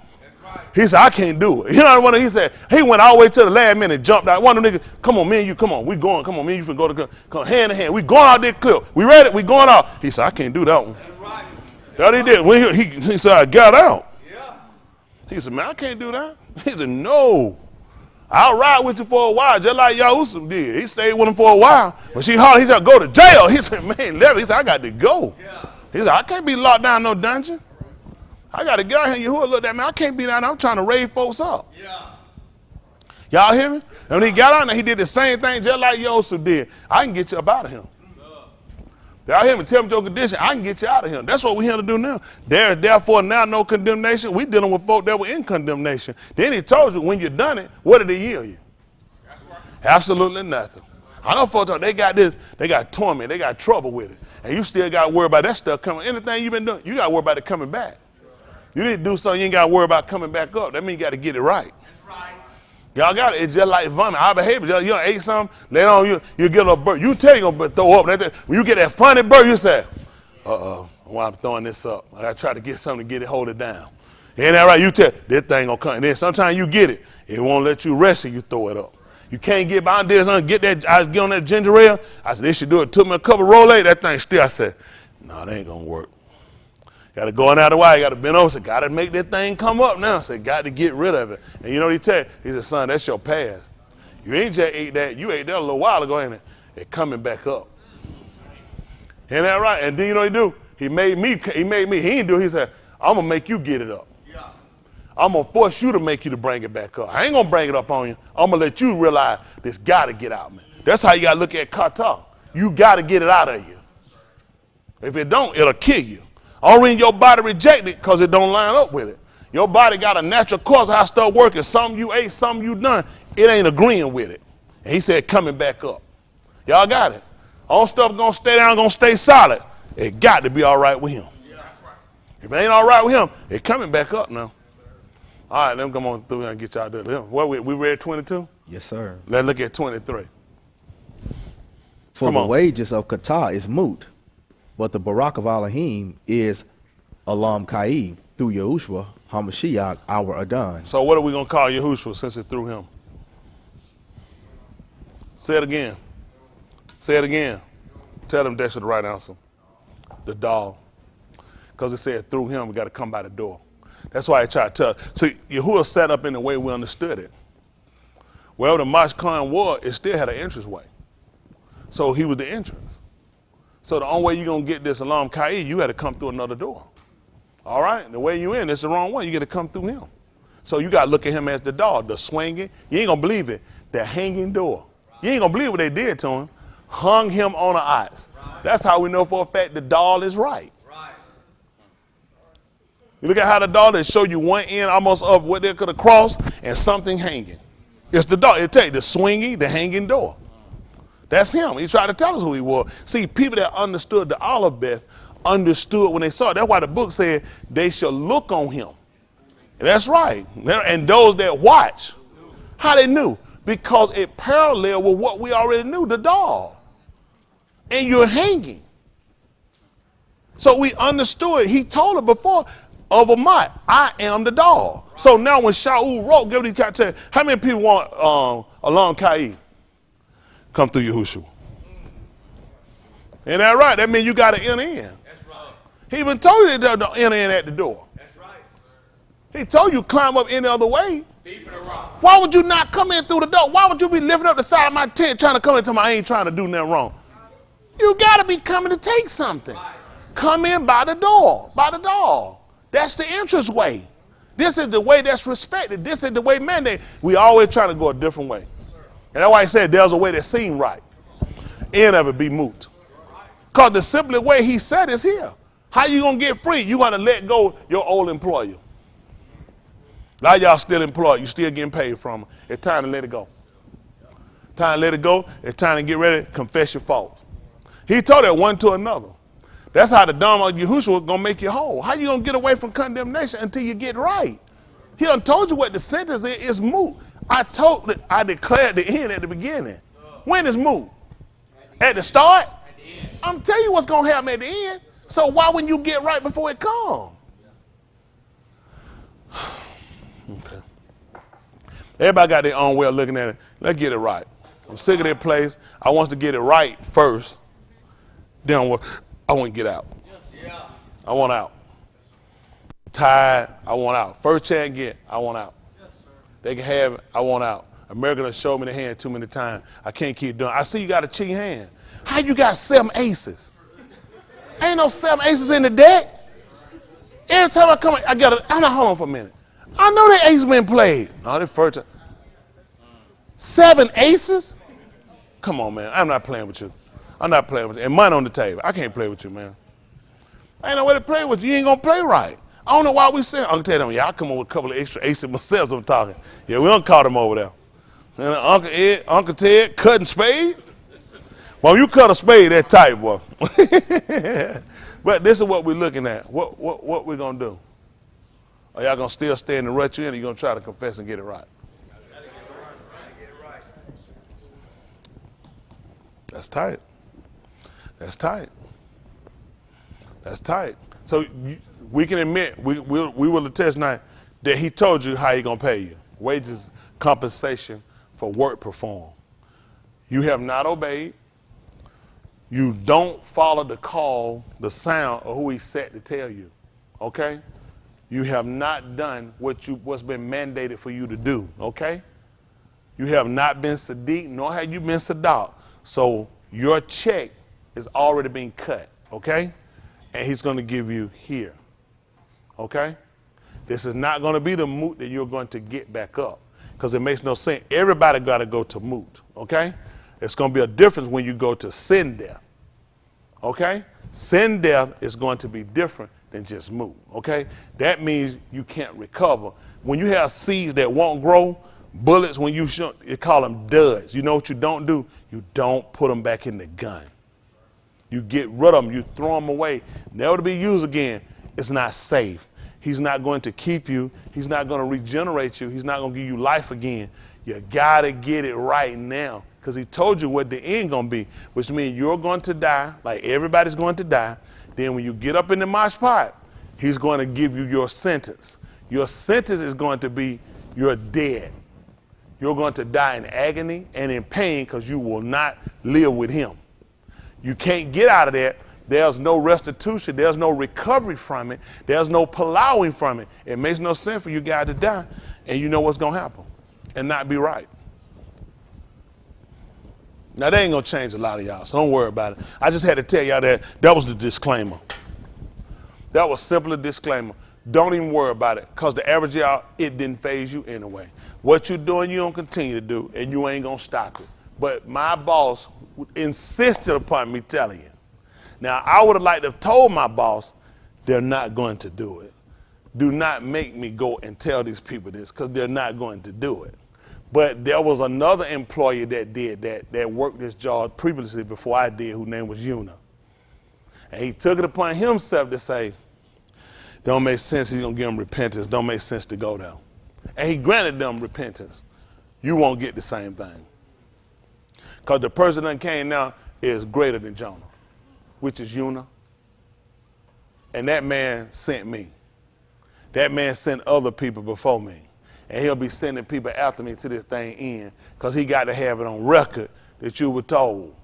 He said, I can't do it. You know what he said? He went all the way to the last minute and jumped out. One of them niggas, come on, me and you, come on. We going, come on, me and you can go to come hand in hand. We going out there clip. We ready? We going out. He said, I can't do that one. That's what he did. When he said, I got out. He said, man, I can't do that. He said, no. I'll ride with you for a while, just like Yahuah did. He stayed with him for a while. When she hollered, he said, go to jail. He said, man, Larry, he said, I got to go. He said, I can't be locked down in no dungeon. I got to get out here. Yahuah looked at me. I can't be down there. I'm trying to raise folks up. Y'all hear me? And when he got out there, he did the same thing just like Yahuah did. I can get you up out of him. Y'all hear me? Tell me your condition. I can get you out of here. That's what we're here to do now. There is therefore now no condemnation. We dealing with folk that were in condemnation. Then he told you when you done it, what did he yield you? That's right. Absolutely nothing. I know folks, they got this, they got torment, they got trouble with it. And you still got to worry about that stuff coming. Anything you've been doing, you got to worry about it coming back. You need to do something, you ain't got to worry about coming back up. That means you got to get it right. Y'all got it. It's just like vomit. Our behavior, you done ate something, later on you get a burp. You tell you going to throw up. When you get that funny burp, you say, why I'm throwing this up. I got to try to get something to get it, hold it down. Ain't that right? You tell, this thing going to come. And then sometimes you get it. It won't let you rest and you throw it up. You can't get by. I get on that ginger ale. I said, they should do it. Took me a couple Rolaids. That thing still. I said, no, that ain't going to work. Got to go in out of the way. Got to bend over. Said, got to make that thing come up now. Said, got to get rid of it. And you know what he tell you? He said, son, that's your past. You ain't just ate that. You ate that a little while ago, ain't it? It's coming back up. Ain't that right? And then you know what he do? He made me. He didn't do it. He said, I'm going to make you get it up. Yeah. I'm going to force you to make you to bring it back up. I ain't going to bring it up on you. I'm going to let you realize this got to get out, man. That's how you got to look at kata. You got to get it out of you. If it don't, it'll kill you. Only reason your body reject it because it don't line up with it. Your body got a natural course of how stuff working. Something you ate, something you done, it ain't agreeing with it. And he said coming back up. Y'all got it. All stuff gonna stay down, gonna stay solid. It got to be all right with him. If it ain't all right with him, it coming back up now. All right, let me come on through and get y'all there. What we read 22? Yes, sir. Let's look at 23. For the wages of kata is moot, but the Barak of Elohim is Alam Kai through Yahushua HaMashiach, our Adon. So what are we going to call Yahushua since it's through him? Say it again. Say it again. Tell them that's the right answer. The dog. Because it said through him, we got to come by the door. That's why I try to tell. So Yahuwah set up in the way we understood it. Well, the Mashkan war, it still had an entranceway. So he was the entrance. So the only way you're going to get this Alam Kai, you got to come through another door. All right? The way you in, it's the wrong way. You got to come through him. So you got to look at him as the door, the swinging. You ain't going to believe it. The hanging door. You ain't going to believe what they did to him. Hung him on the ice. That's how we know for a fact the doll is right. You look at how the doll, they show you one end almost of what they could have crossed and something hanging. It's the doll. It tell you the swinging, the hanging door. That's him. He tried to tell us who he was. See, people that understood the Aleph understood when they saw it. That's why the book said they shall look on him. And that's right. And those that watch, how they knew? Because it paralleled with what we already knew, the doll. And you're hanging. So we understood. He told it before of Amat, I am the doll. So now when Shaul wrote, give these guys, how many people want Alam Kai? Come through Yahushua. Ain't that right? That means you got to enter in. That's right. He even told you to enter in at the door. That's right. He told you climb up any other way. Deep in the rock. Why would you not come in through the door? Why would you be lifting up the side of my tent trying to come into my, I ain't trying to do nothing wrong. You got to be coming to take something. Right. Come in by the door, by the door. That's the entrance way. This is the way that's respected. This is the way mandated. We always try to go a different way. And that's why he said there's a way that seemed right. End of it be moot. Because the simpler way he said is here. How you going to get free? You got to let go your old employer. Now y'all still employed. You still getting paid from them. It's time to let it go. Time to let it go. It's time to get ready to confess your fault. He told that one to another. That's how the Dharma of Yahushua is going to make you whole. How you going to get away from condemnation until you get right? He done told you what the sentence is. It's moot. I declared the end at the beginning. When is moot? At the start? At the end. I'm telling you what's going to happen at the end. So why wouldn't you get right before it comes? Okay. Everybody got their own way of looking at it. Let's get it right. I'm sick of that place. I want to get it right first. Then I want to get out. I want out. Tired, I want out. First chance get, I want out. They can have it, I want out. America done showed me the hand too many times. I can't keep doing it. I see you got a cheating hand. How you got 7 aces? Ain't no 7 aces in the deck. Every time I come, I got I'm not, hold on for a minute. I know that ace been played. No, this first time. 7 aces? Come on, man. I'm not playing with you. I'm not playing with you. And money on the table. I can't play with you, man. Ain't no way to play with you. You ain't gonna play right. I don't know why we saying. Uncle tell them, yeah, I come up with a couple of extra aces myself. I'm talking. Yeah, we don't call them over there. And Uncle Ed, Uncle Ted cutting spades. Well, you cut a spade, that tight, boy. But this is what we're looking at. What we gonna do? Are y'all gonna still stay in the rut you in, or you gonna try to confess and get it right? That's tight. That's tight. That's tight. So we can admit, we will attest now that he told you how he gonna pay you. Wages, compensation for work performed. You have not obeyed. You don't follow the call, the sound of who he set to tell you. Okay? You have not done what's been mandated for you to do. Okay? You have not been Sadiq, nor have you been Sadat. So your check is already being cut. Okay? And he's going to give you here. Okay? This is not going to be the moot that you're going to get back up, because it makes no sense. Everybody got to go to moot. Okay? It's going to be a difference when you go to sin death. Okay? Sin death is going to be different than just moot. Okay? That means you can't recover. When you have seeds that won't grow, bullets, when you shoot, you call them duds. You know what you don't do? You don't put them back in the gun. You get rid of them. You throw them away, never to be used again. It's not safe. He's not going to keep you. He's not going to regenerate you. He's not going to give you life again. You got to get it right now, because he told you what the end going to be, which means you're going to die, like everybody's going to die. Then when you get up in the mosh pot, he's going to give you your sentence. Your sentence is going to be you're dead. You're going to die in agony and in pain, because you will not live with him. You can't get out of that. There's no restitution. There's no recovery from it. There's no plowing from it. It makes no sense for you guys to die, and you know what's going to happen and not be right. Now, they ain't going to change a lot of y'all, so don't worry about it. I just had to tell y'all that was the disclaimer. That was simply a disclaimer. Don't even worry about it, because the average y'all, it didn't phase you anyway. What you're doing, you don't continue to do, and you ain't going to stop it. But my boss insisted upon me telling you. Now, I would have liked to have told my boss, they're not going to do it. Do not make me go and tell these people this, because they're not going to do it. But there was another employee that did that worked this job previously before I did, whose name was Yahuah. And he took it upon himself to say, don't make sense, he's going to give them repentance. Don't make sense to go there. And he granted them repentance. You won't get the same thing. Because the person that came now is greater than Jonah, which is Yahuah. And that man sent me. That man sent other people before me. And he'll be sending people after me to this thing in, because he got to have it on record that you were told.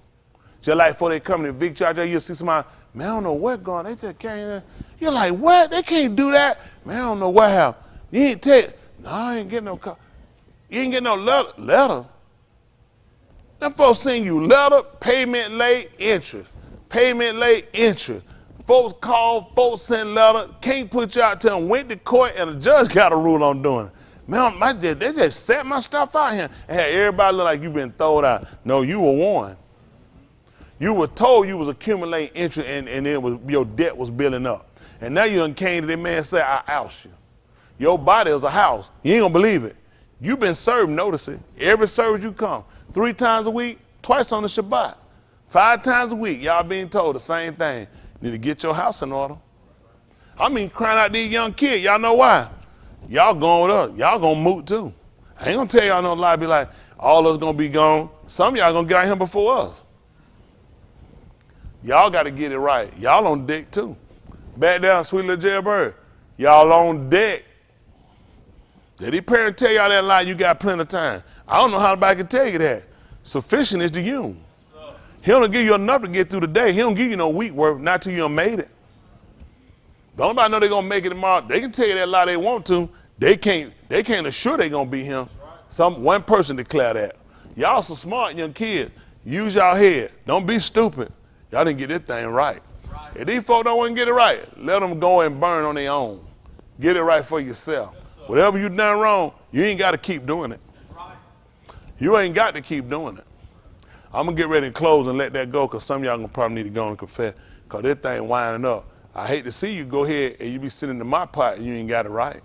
Just like before they come to evict you, you'll see somebody, man, I don't know what's going on. They just came in. You're like, what? They can't do that? Man, I don't know what happened. You ain't take, no, I ain't getting no call. You ain't getting no letter. Them folks send you letter, payment late, interest. Payment late, interest. Folks call, folks send letter, can't put you out till them went to court, and the judge got a rule on doing it. Man, they just set my stuff out here and had everybody look like you been thrown out. No, you were warned. You were told you was accumulating interest, and it was, your debt was building up. And now you done came to that man and said, I oust you. Your body is a house. You ain't gonna believe it. You've been served notice it. Every service you come, 3 times a week, twice on the Shabbat. 5 times a week, y'all being told the same thing. You need to get your house in order. I mean, crying out these young kids. Y'all know why? Y'all going up. Y'all gonna moot too. I ain't gonna tell y'all no lie. Be like, all of us gonna be gone. Some of y'all gonna get out here before us. Y'all got to get it right. Y'all on deck too. Back down, sweet little jailbird. Y'all on deck. Did these parents tell y'all that lie? You got plenty of time. I don't know how nobody can tell you that. Sufficient is to you. He don't give you enough to get through the day. He don't give you no week worth, not till you done made it. Don't nobody know they're gonna make it tomorrow. They can tell you that lie they want to. They can't assure they're gonna be him. One person declare that. Y'all so smart, young kids. Use y'all head. Don't be stupid. Y'all didn't get this thing right. If these folks don't want to get it right, let them go and burn on their own. Get it right for yourself. Whatever you done wrong, you ain't got to keep doing it. You ain't got to keep doing it. I'm going to get ready to close and let that go because some of y'all gonna probably need to go and confess because this thing winding up. I hate to see you go ahead and you be sitting in my pot and you ain't got it right.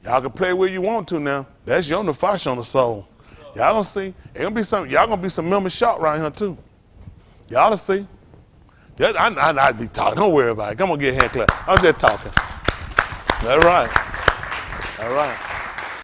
Y'all can play where you want to now. That's your nefash on the soul. Y'all gonna see. Y'all gonna be some members shot around here too. Y'all will see. I be talking. Don't worry about it. Come on, get a hand clap. I'm just talking. All right. All right.